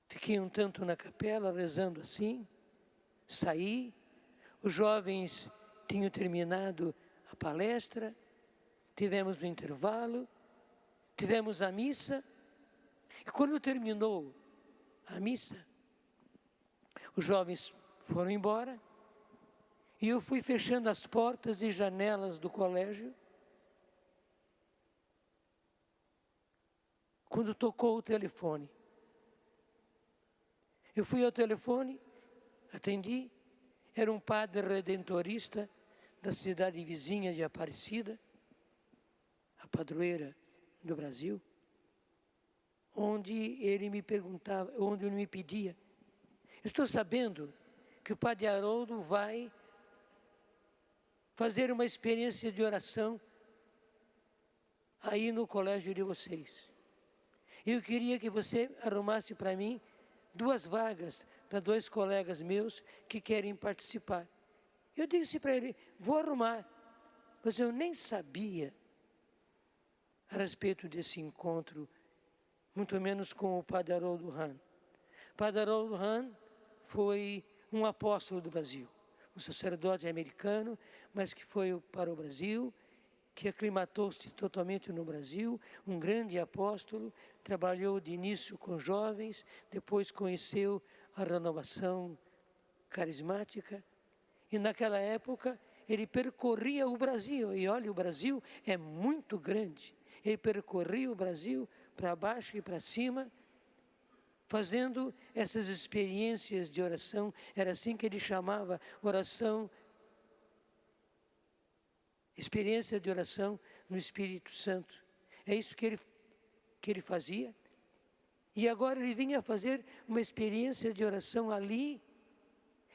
Fiquei um tanto na capela, rezando assim, saí, os jovens tinham terminado a palestra, tivemos um intervalo, tivemos a missa, e quando terminou a missa, os jovens foram embora, e eu fui fechando as portas e janelas do colégio, quando tocou o telefone. Eu fui ao telefone, atendi, era um padre redentorista da cidade vizinha de Aparecida, a padroeira do Brasil, onde ele me perguntava, onde ele me pedia: estou sabendo que o Padre Haroldo vai fazer uma experiência de oração aí no colégio de vocês. Eu queria que você arrumasse para mim 2 vagas para 2 colegas meus que querem participar. Eu disse para ele: vou arrumar, mas eu nem sabia a respeito desse encontro, muito menos com o Padre Haroldo Hahn. O Padre Haroldo Hahn foi um apóstolo do Brasil, um sacerdote americano, mas que foi para o Brasil, que aclimatou-se totalmente no Brasil, um grande apóstolo, trabalhou de início com jovens, depois conheceu a renovação carismática, e naquela época ele percorria o Brasil, e olha, o Brasil é muito grande, ele percorria o Brasil para baixo e para cima, fazendo essas experiências de oração. Era assim que ele chamava oração, experiência de oração no Espírito Santo. É isso que ele fazia. E agora ele vinha fazer uma experiência de oração ali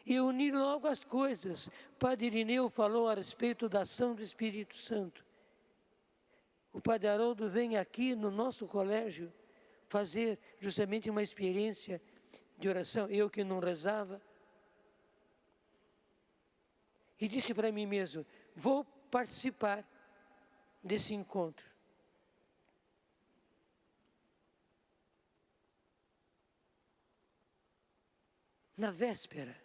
e unir logo as coisas. Padre Irineu falou a respeito da ação do Espírito Santo. O Padre Haroldo vem aqui no nosso colégio fazer justamente uma experiência de oração. Eu que não rezava. E disse para mim mesmo, vou participar desse encontro. Na véspera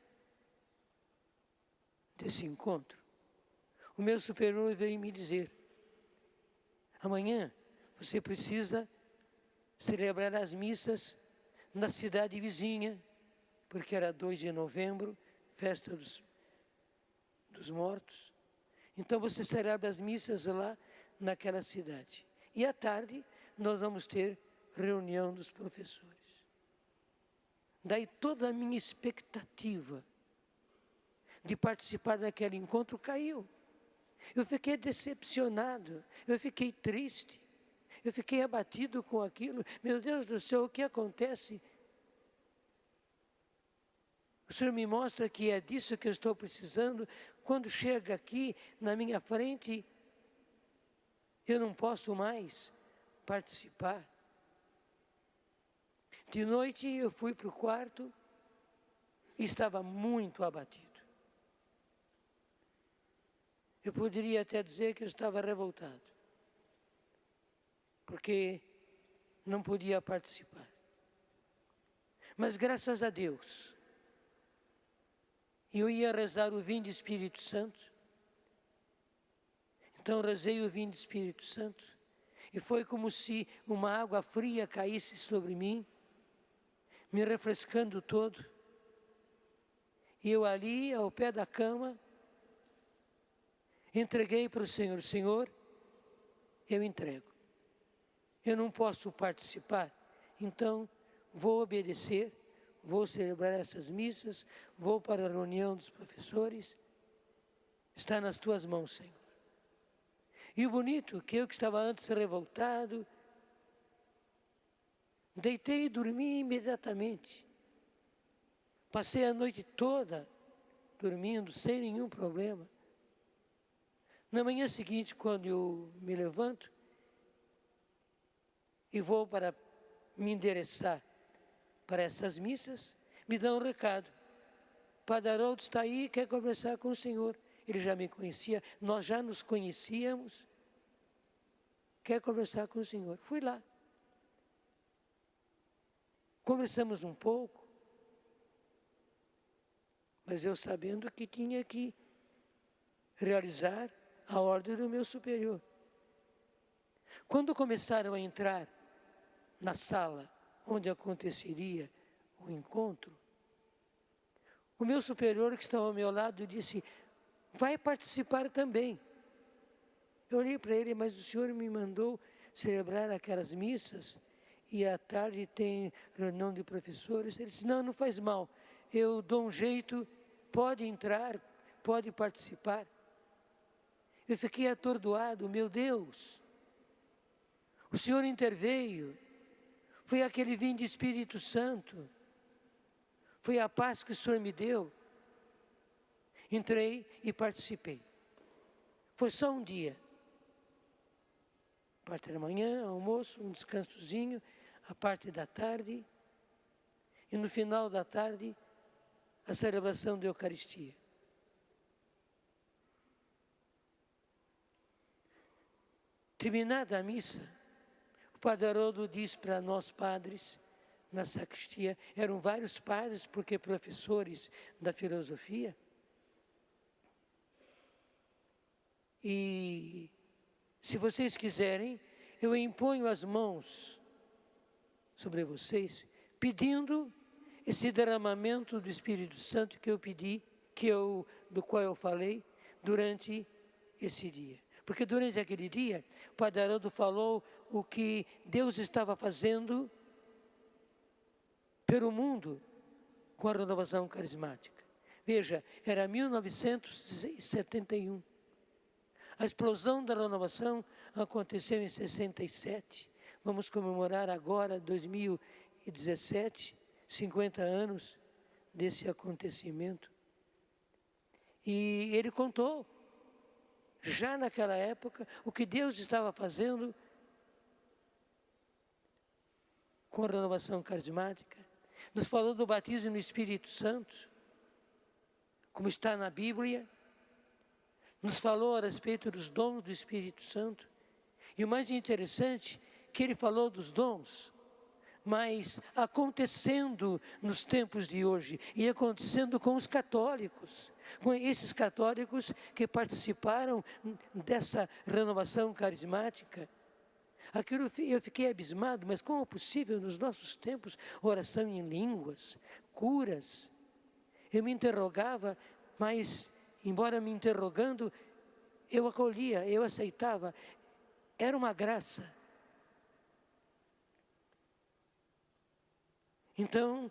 desse encontro, o meu superior veio me dizer, amanhã você precisa celebrar as missas na cidade vizinha, porque era 2 de novembro, festa dos mortos. Então você celebra as missas lá naquela cidade. E à tarde nós vamos ter reunião dos professores. Daí toda a minha expectativa de participar daquele encontro caiu. Eu fiquei decepcionado, eu fiquei triste, eu fiquei abatido com aquilo. Meu Deus do céu, o que acontece? O Senhor me mostra que é disso que eu estou precisando. Quando chega aqui na minha frente, eu não posso mais participar. De noite eu fui para o quarto e estava muito abatido. Eu poderia até dizer que eu estava revoltado, porque não podia participar. Mas graças a Deus, eu ia rezar o Vinde Espírito Santo. Então rezei o Vinde Espírito Santo e foi como se uma água fria caísse sobre mim, me refrescando todo. E eu ali, ao pé da cama, entreguei para o Senhor. Senhor, eu entrego. Eu não posso participar, então vou obedecer, vou celebrar essas missas, vou para a reunião dos professores. Está nas tuas mãos, Senhor. E o bonito, que eu que estava antes revoltado, deitei e dormi imediatamente. Passei a noite toda dormindo, sem nenhum problema. Na manhã seguinte, quando eu me levanto e vou para me endereçar para essas missas, me dão um recado. Padre Haroldo está aí e quer conversar com o Senhor. Ele já me conhecia, nós já nos conhecíamos. Quer conversar com o Senhor. Fui lá. Conversamos um pouco, mas eu sabendo que tinha que realizar a ordem do meu superior. Quando começaram a entrar na sala onde aconteceria o encontro, o meu superior que estava ao meu lado disse, vai participar também. Eu olhei para ele, mas o senhor me mandou celebrar aquelas missas e à tarde tem reunião de professores. Ele disse, não, não faz mal, eu dou um jeito, pode entrar, pode participar. Eu fiquei atordoado, meu Deus, o Senhor interveio, foi aquele Vinde Espírito Santo, foi a paz que o Senhor me deu. Entrei e participei. Foi só um dia. Parte da manhã, almoço, um descansozinho, a parte da tarde, e no final da tarde, a celebração da Eucaristia. Terminada a missa, o Padre Haroldo diz para nós padres, na sacristia, eram vários padres, porque professores da filosofia, e se vocês quiserem, eu imponho as mãos sobre vocês, pedindo esse derramamento do Espírito Santo que eu pedi, do qual eu falei durante esse dia. Porque durante aquele dia, o Padre Haroldo falou o que Deus estava fazendo pelo mundo com a renovação carismática. Veja, era 1971. A explosão da renovação aconteceu em 67. Vamos comemorar agora, 2017, 50 anos desse acontecimento. E ele contou, já naquela época, o que Deus estava fazendo com a renovação carismática. Nos falou do batismo no Espírito Santo, como está na Bíblia. Nos falou a respeito dos dons do Espírito Santo. E o mais interessante, que ele falou dos dons, mas acontecendo nos tempos de hoje, e acontecendo com os católicos, com esses católicos que participaram dessa renovação carismática. Aquilo eu fiquei abismado, mas como é possível nos nossos tempos, oração em línguas, curas? Eu me interrogava, mas, embora me interrogando, eu acolhia, eu aceitava. Era uma graça. Então,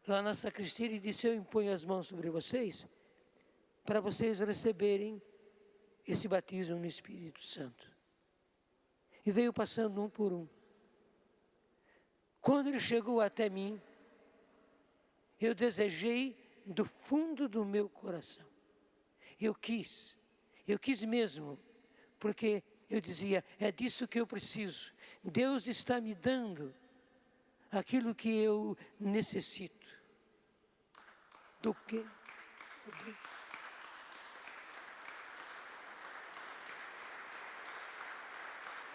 lá na sacristia, ele disse: eu imponho as mãos sobre vocês, para vocês receberem esse batismo no Espírito Santo. E veio passando um por um. Quando ele chegou até mim, eu desejei do fundo do meu coração. Eu quis mesmo, porque eu dizia, é disso que eu preciso. Deus está me dando aquilo que eu necessito. Do quê?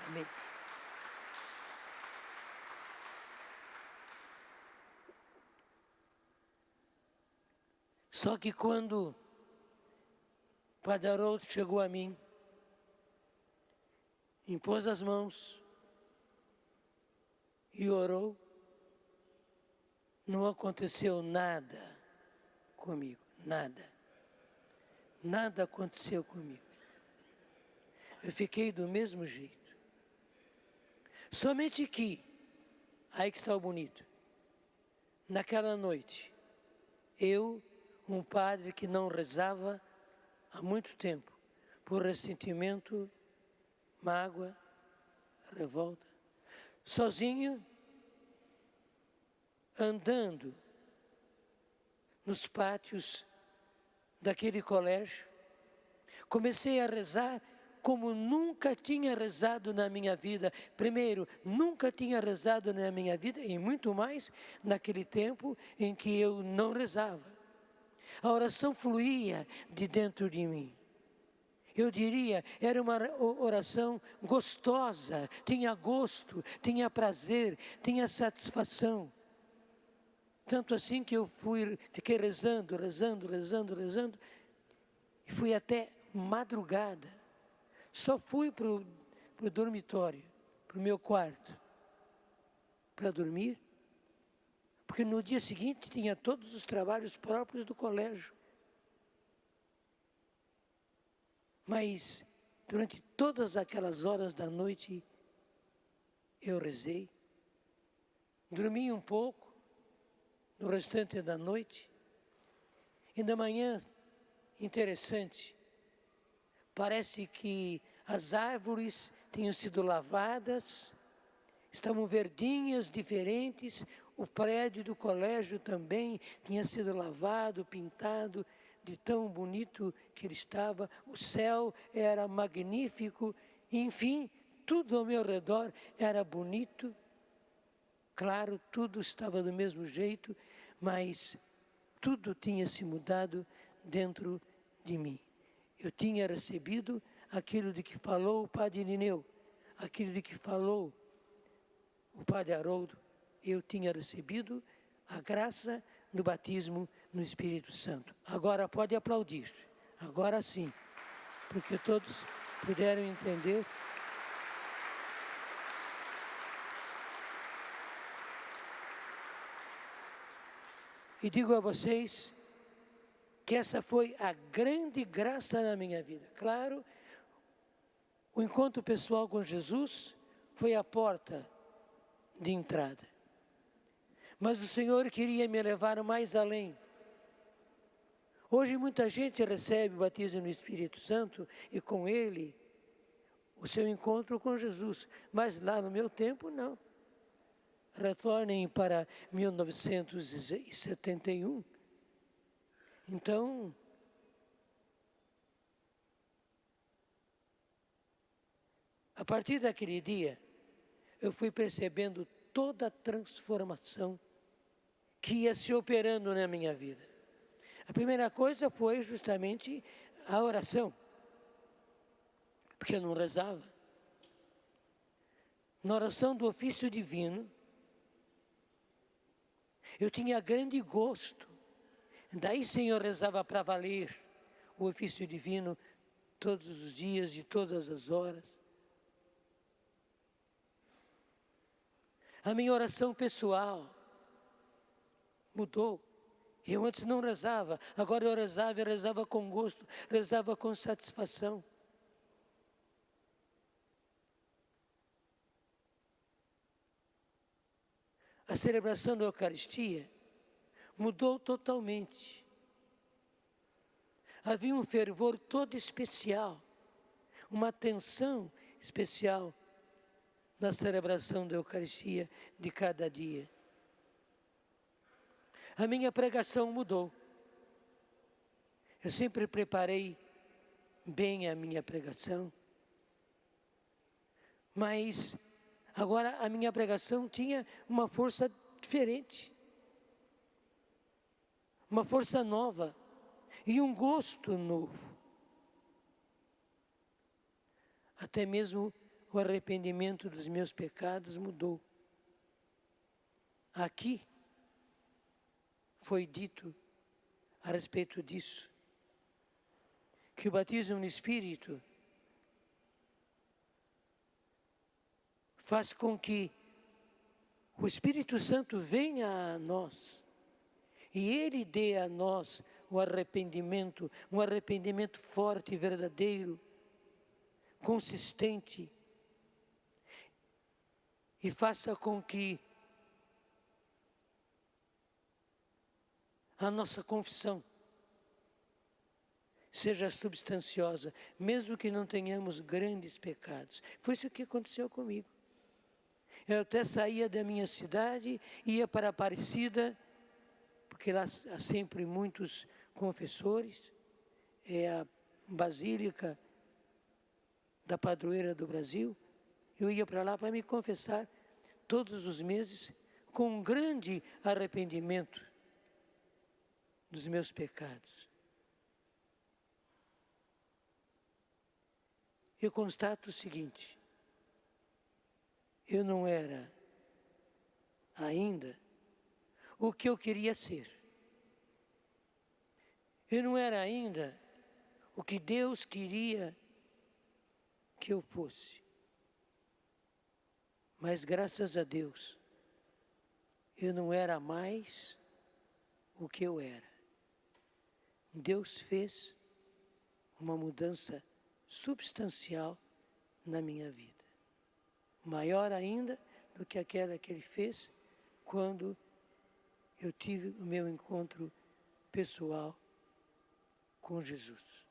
Amém. Só que quando o Padre Haroldo chegou a mim, impôs as mãos e orou, não aconteceu nada comigo, nada. Nada aconteceu comigo. Eu fiquei do mesmo jeito. Somente que, aí que está o bonito, naquela noite, eu, um padre que não rezava há muito tempo, por ressentimento, mágoa, revolta, sozinho, andando nos pátios daquele colégio, comecei a rezar como nunca tinha rezado na minha vida. Primeiro, nunca tinha rezado na minha vida, e muito mais naquele tempo em que eu não rezava. A oração fluía de dentro de mim. Eu diria, era uma oração gostosa, tinha gosto, tinha prazer, tinha satisfação. Tanto assim que eu fiquei rezando, e fui até madrugada. Só fui para o dormitório, para o meu quarto, para dormir, porque no dia seguinte tinha todos os trabalhos próprios do colégio. Mas durante todas aquelas horas da noite, eu rezei, dormi um pouco, no restante da noite, e da manhã, interessante, parece que as árvores tinham sido lavadas, estavam verdinhas, diferentes, o prédio do colégio também tinha sido lavado, pintado, de tão bonito que ele estava, o céu era magnífico, enfim, tudo ao meu redor era bonito, claro, tudo estava do mesmo jeito, mas tudo tinha se mudado dentro de mim. Eu tinha recebido aquilo de que falou o Padre Irineu, aquilo de que falou o Padre Haroldo. Eu tinha recebido a graça do batismo no Espírito Santo. Agora pode aplaudir, agora sim, porque todos puderam entender. E digo a vocês que essa foi a grande graça na minha vida. Claro, o encontro pessoal com Jesus foi a porta de entrada. Mas o Senhor queria me levar mais além. Hoje muita gente recebe o batismo no Espírito Santo e com ele o seu encontro com Jesus. Mas lá no meu tempo, não. Retornem para 1971. Então, a partir daquele dia, eu fui percebendo toda a transformação que ia se operando na minha vida. A primeira coisa foi justamente a oração, porque eu não rezava. Na oração do ofício divino, eu tinha grande gosto. Daí, Senhor, rezava para valer o ofício divino todos os dias, de todas as horas. A minha oração pessoal mudou. Eu antes não rezava, agora eu rezava com gosto, rezava com satisfação. A celebração da Eucaristia mudou totalmente. Havia um fervor todo especial, uma atenção especial na celebração da Eucaristia de cada dia. A minha pregação mudou. Eu sempre preparei bem a minha pregação, mas agora a minha pregação tinha uma força diferente, uma força nova e um gosto novo. Até mesmo o arrependimento dos meus pecados mudou. Aqui foi dito a respeito disso, que o batismo no Espírito faz com que o Espírito Santo venha a nós e Ele dê a nós o arrependimento, um arrependimento forte, verdadeiro, consistente, e faça com que a nossa confissão seja substanciosa, mesmo que não tenhamos grandes pecados. Foi isso que aconteceu comigo. Eu até saía da minha cidade, ia para Aparecida, porque lá há sempre muitos confessores, é a Basílica da Padroeira do Brasil. Eu ia para lá para me confessar todos os meses, com um grande arrependimento dos meus pecados. Eu constato o seguinte: eu não era ainda o que eu queria ser. Eu não era ainda o que Deus queria que eu fosse. Mas graças a Deus, eu não era mais o que eu era. Deus fez uma mudança substancial na minha vida. Maior ainda do que aquela que Ele fez quando eu tive o meu encontro pessoal com Jesus.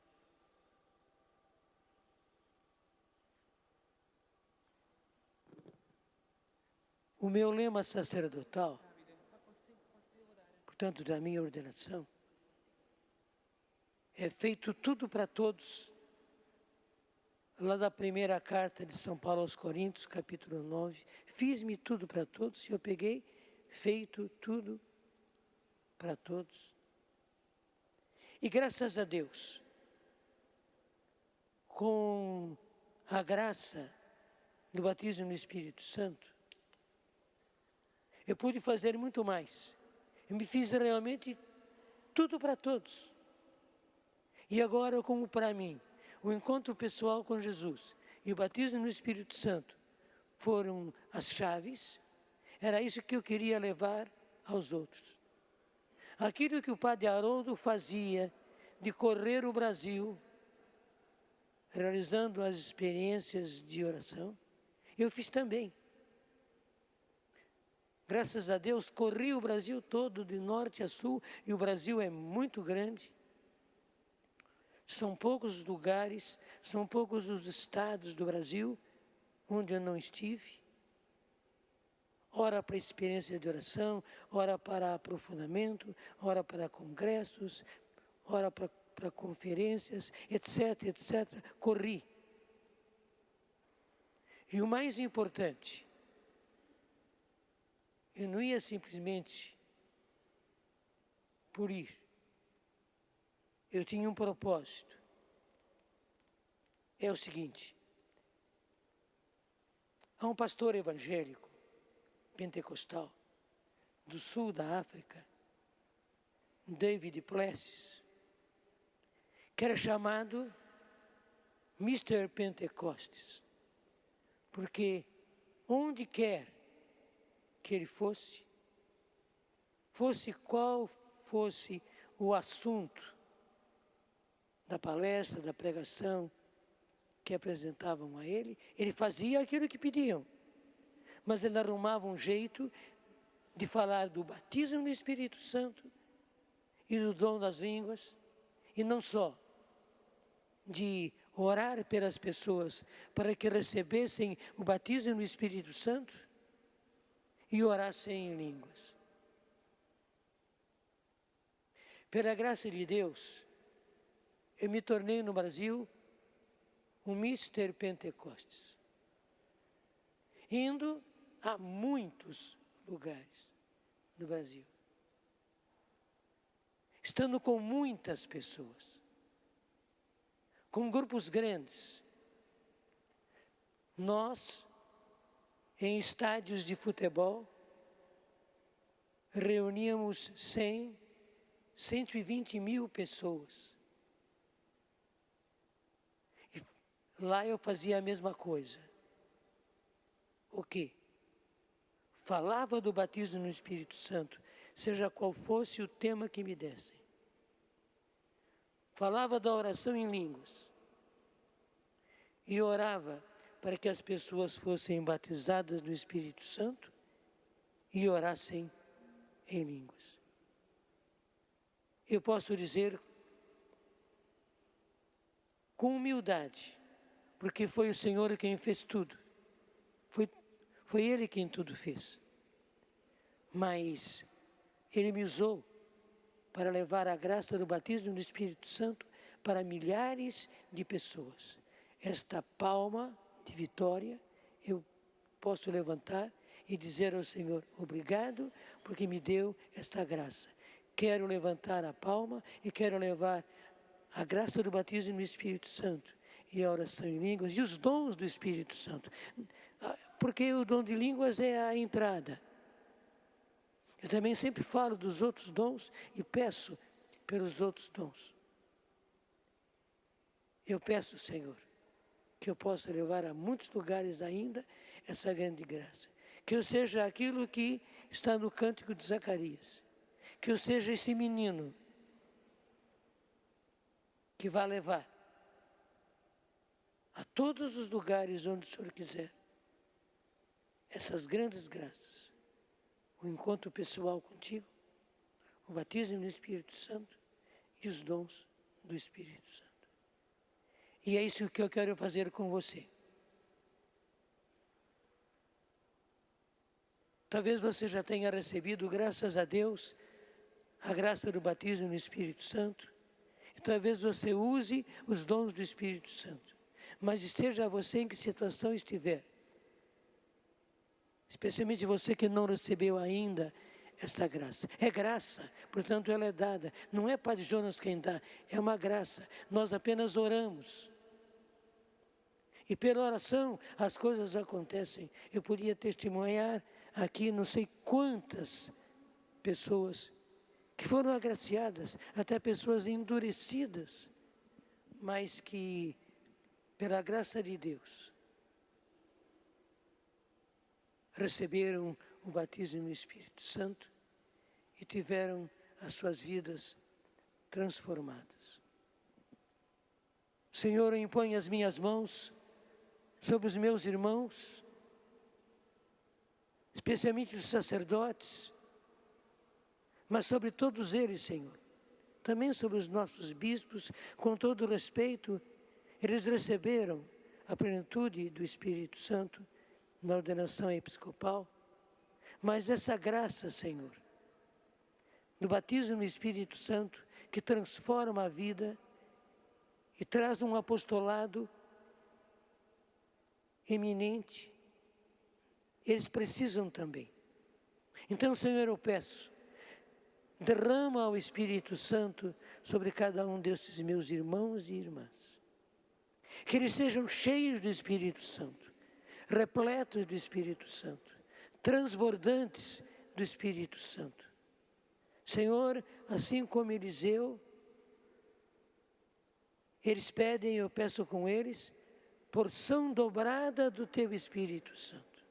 O meu lema sacerdotal, portanto, da minha ordenação, é feito tudo para todos. Lá da primeira carta de São Paulo aos Coríntios, capítulo 9, fiz-me tudo para todos, e eu peguei, feito tudo para todos. E graças a Deus, com a graça do batismo no Espírito Santo, eu pude fazer muito mais. Eu me fiz realmente tudo para todos. E agora, como para mim, o encontro pessoal com Jesus e o batismo no Espírito Santo foram as chaves, era isso que eu queria levar aos outros. Aquilo que o padre Haroldo fazia de correr o Brasil, realizando as experiências de oração, eu fiz também. Graças a Deus, corri o Brasil todo, de norte a sul, e o Brasil é muito grande. São poucos os lugares, são poucos os estados do Brasil onde eu não estive. Ora para experiência de oração, ora para aprofundamento, ora para congressos, ora para conferências, etc, etc. Corri. E o mais importante, eu não ia simplesmente por ir. Eu tinha um propósito. É o seguinte: há um pastor evangélico, pentecostal, do sul da África, David Plessis, que era chamado Mr. Pentecostes, porque onde quer que ele fosse qual fosse o assunto da palestra, da pregação que apresentavam a ele, ele fazia aquilo que pediam, mas ele arrumava um jeito de falar do batismo no Espírito Santo e do dom das línguas, e não só de orar pelas pessoas para que recebessem o batismo no Espírito Santo e orassem em línguas. Pela graça de Deus, eu me tornei no Brasil um Mr. Pentecostes, indo a muitos lugares do Brasil, estando com muitas pessoas, com grupos grandes. Nós, em estádios de futebol, reuníamos 100, 120 mil pessoas. E lá eu fazia a mesma coisa. O quê? Falava do batismo no Espírito Santo, seja qual fosse o tema que me dessem. Falava da oração em línguas. E orava para que as pessoas fossem batizadas no Espírito Santo e orassem em línguas. Eu posso dizer com humildade, porque foi o Senhor quem fez tudo. Foi Ele quem tudo fez. Mas Ele me usou para levar a graça do batismo no Espírito Santo para milhares de pessoas. Esta palma de vitória eu posso levantar e dizer ao Senhor, obrigado, porque me deu esta graça. Quero levantar a palma e quero levar a graça do batismo no Espírito Santo e a oração em línguas e os dons do Espírito Santo. Porque o dom de línguas é a entrada. Eu também sempre falo dos outros dons e peço pelos outros dons. Eu peço, Senhor, que eu possa levar a muitos lugares ainda essa grande graça. Que eu seja aquilo que está no cântico de Zacarias. Que eu seja esse menino que vai levar a todos os lugares onde o Senhor quiser essas grandes graças. O encontro pessoal contigo, o batismo no Espírito Santo e os dons do Espírito Santo. E é isso que eu quero fazer com você. Talvez você já tenha recebido, graças a Deus, a graça do batismo no Espírito Santo. E talvez você use os dons do Espírito Santo. Mas esteja você em que situação estiver. Especialmente você que não recebeu ainda esta graça. É graça, portanto ela é dada. Não é Padre Jonas quem dá, é uma graça. Nós apenas oramos. E pela oração as coisas acontecem. Eu podia testemunhar aqui não sei quantas pessoas que foram agraciadas, até pessoas endurecidas, mas que, pela graça de Deus, receberam o batismo no Espírito Santo e tiveram as suas vidas transformadas. Senhor, eu imponho as minhas mãos sobre os meus irmãos, especialmente os sacerdotes, mas sobre todos eles, Senhor, também sobre os nossos bispos, com todo respeito, eles receberam a plenitude do Espírito Santo na ordenação episcopal, mas essa graça, Senhor, do batismo no Espírito Santo, que transforma a vida e traz um apostolado eminente, eles precisam também. Então, Senhor, eu peço, derrama o Espírito Santo sobre cada um desses meus irmãos e irmãs. Que eles sejam cheios do Espírito Santo, repletos do Espírito Santo, transbordantes do Espírito Santo. Senhor, assim como Eliseu, eles pedem, eu peço com eles, porção dobrada do Teu Espírito Santo.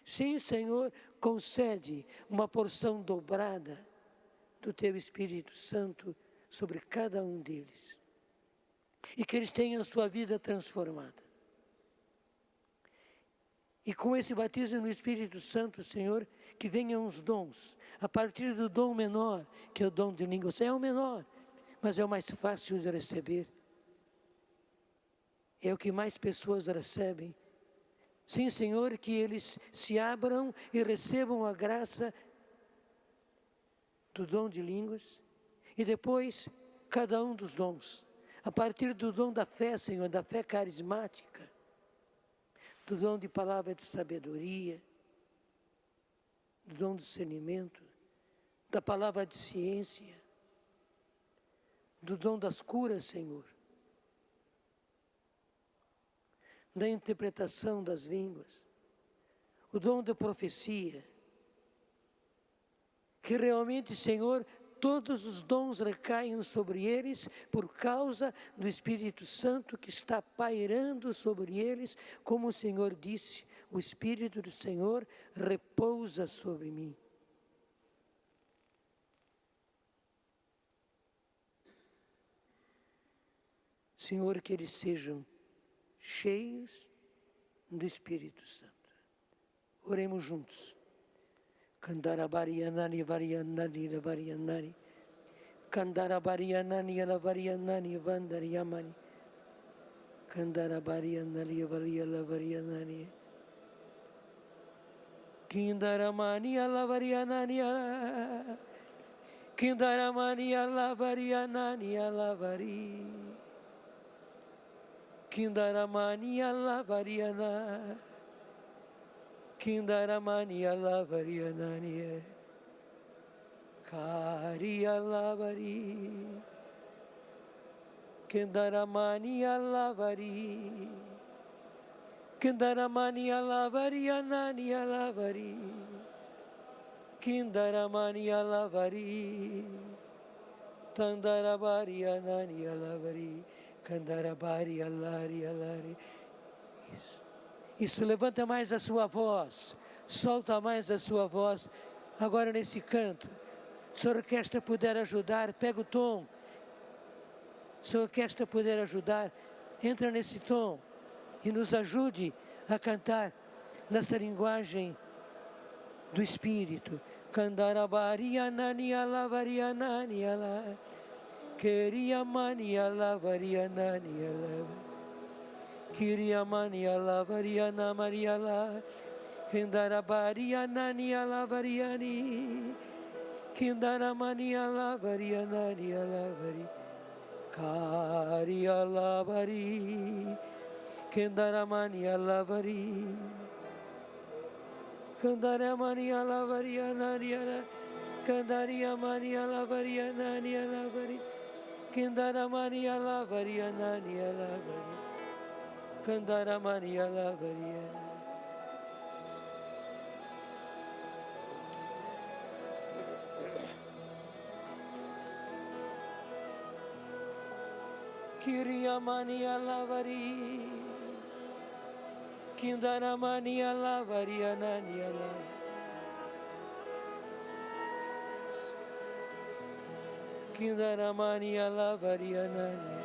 Sim, Senhor, concede uma porção dobrada do Teu Espírito Santo sobre cada um deles. E que eles tenham a sua vida transformada. E com esse batismo no Espírito Santo, Senhor, que venham os dons, a partir do dom menor, que é o dom de línguas. É o menor, mas é o mais fácil de receber. É o que mais pessoas recebem. Sim, Senhor, que eles se abram e recebam a graça do dom de línguas. E depois, cada um dos dons. A partir do dom da fé, Senhor, da fé carismática, do dom de palavra de sabedoria, do dom de discernimento, da palavra de ciência, do dom das curas, Senhor, da interpretação das línguas, o dom da profecia, que realmente, Senhor, todos os dons recaiam sobre eles por causa do Espírito Santo que está pairando sobre eles, como o Senhor disse, o Espírito do Senhor repousa sobre mim. Senhor, que eles sejam cheios do Espírito Santo. Oremos juntos. Kandarabariyanani variyanani variyanani. Kandarabariyanani variyanani vandariyamani. Kandarabariyanani variyanani. Kindaramani variyanani. Kindaramani variyanani vari. Kindaramani variyanani. Kindaramani variyanani. Kari vari. Kindaramani vari. Kindaramani variyanani vari. Kindaramani vari. Tandarabariyanani vari. Kandarabari alari. Isso, levanta mais a sua voz, solta mais a sua voz, agora nesse canto. Se a orquestra puder ajudar, pega o tom. Se a orquestra puder ajudar, entra nesse tom e nos ajude a cantar nessa linguagem do Espírito. Kandarabariyanani alavariyanani ala. Keriamani alavariyanani ala. Kiriamani alavariana mariala. Kindarabariyanani alavariani. Kindaramani alavariyanani alavari. Kari alavari. Kindaramani alavari. Kandaramani alavariyanani ala. Kandariamani alavariyanani alavari. Kindaramani alavariyanani alavari. Kandaramani alavariyana. Kiriyamani alavari. Kindaramani alavariyanani alavari. Kindaramani alavarianani.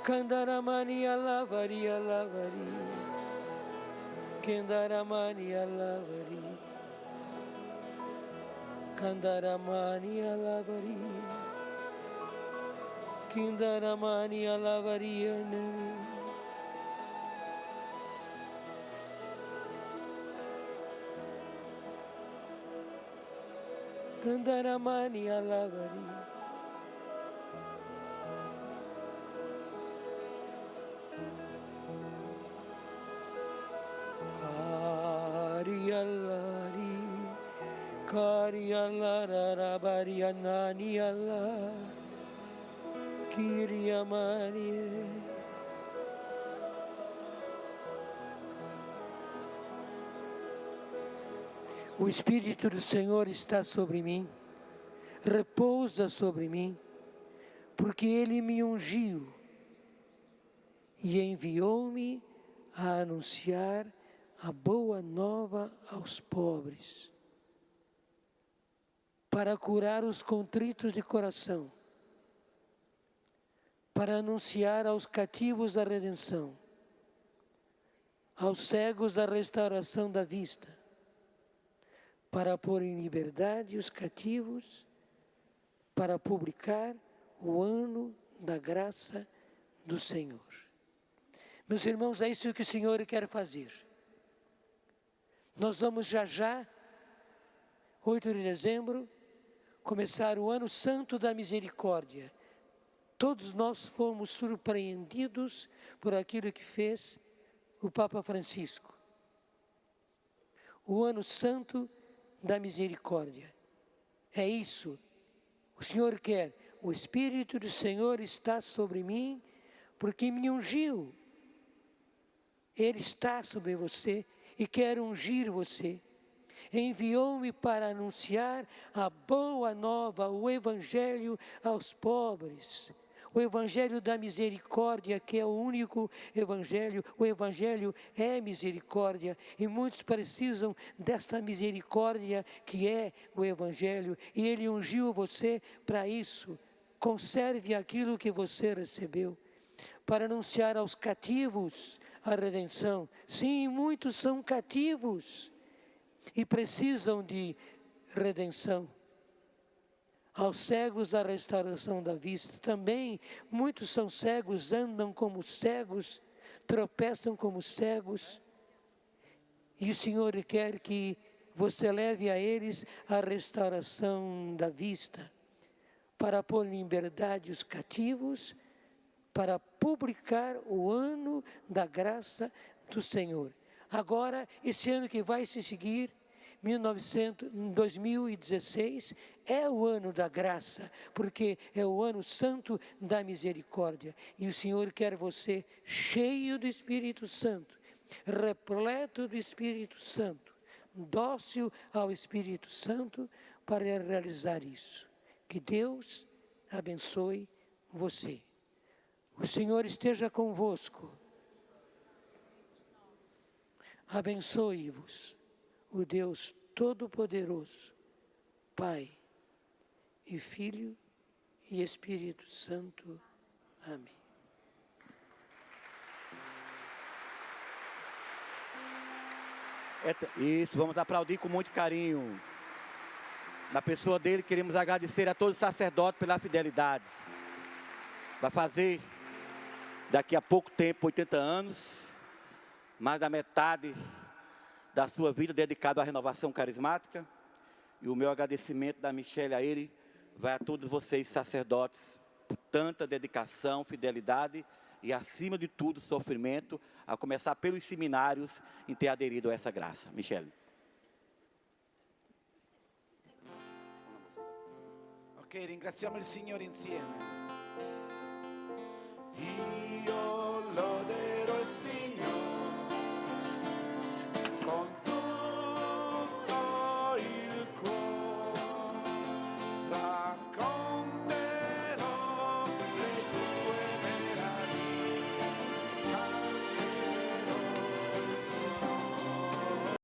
Kandaramani alavari alavari. Kindaramani alavari. Kandaramani alavari. Kindaramani alavarianani. Kandaramani alavari. Karialari, karialarabarianani Allah, kiriamani. O Espírito do Senhor está sobre mim, repousa sobre mim, porque Ele me ungiu e enviou-me a anunciar a boa nova aos pobres, para curar os contritos de coração, para anunciar aos cativos a redenção, aos cegos a restauração da vista, para pôr em liberdade os cativos, para publicar o ano da graça do Senhor. Meus irmãos, é isso que o Senhor quer fazer. Nós vamos já, 8 de dezembro, começar o ano santo da misericórdia. Todos nós fomos surpreendidos por aquilo que fez o Papa Francisco. O ano santo da misericórdia. É isso. O Senhor quer. O Espírito do Senhor está sobre mim, porque me ungiu. Ele está sobre você e quer ungir você. Enviou-me para anunciar a boa nova, o Evangelho aos pobres. O Evangelho da misericórdia, que é o único Evangelho. O Evangelho é misericórdia. E muitos precisam desta misericórdia que é o Evangelho. E Ele ungiu você para isso. Conserve aquilo que você recebeu. Para anunciar aos cativos a redenção. Sim, muitos são cativos e precisam de redenção. Aos cegos a restauração da vista. Também muitos são cegos, andam como cegos, tropeçam como cegos. E o Senhor quer que você leve a eles a restauração da vista, para pôr em liberdade os cativos, para publicar o ano da graça do Senhor. Agora, esse ano que vai se seguir, 2016, é o ano da graça, porque é o ano santo da misericórdia. E o Senhor quer você cheio do Espírito Santo, repleto do Espírito Santo, dócil ao Espírito Santo para realizar isso. Que Deus abençoe você. O Senhor esteja convosco. Abençoe-vos o Deus Todo-Poderoso, Pai e Filho e Espírito Santo. Amém. Isso, vamos aplaudir com muito carinho. Na pessoa dele, queremos agradecer a todos os sacerdotes pela fidelidade. Vai fazer, daqui a pouco tempo, 80 anos, mais da metade da sua vida dedicada à renovação carismática. E o meu agradecimento da Michele a ele vai a todos vocês, sacerdotes, por tanta dedicação, fidelidade e, acima de tudo, sofrimento, a começar pelos seminários em ter aderido a essa graça. Michele. Ok, ringraziamo il Signore insieme.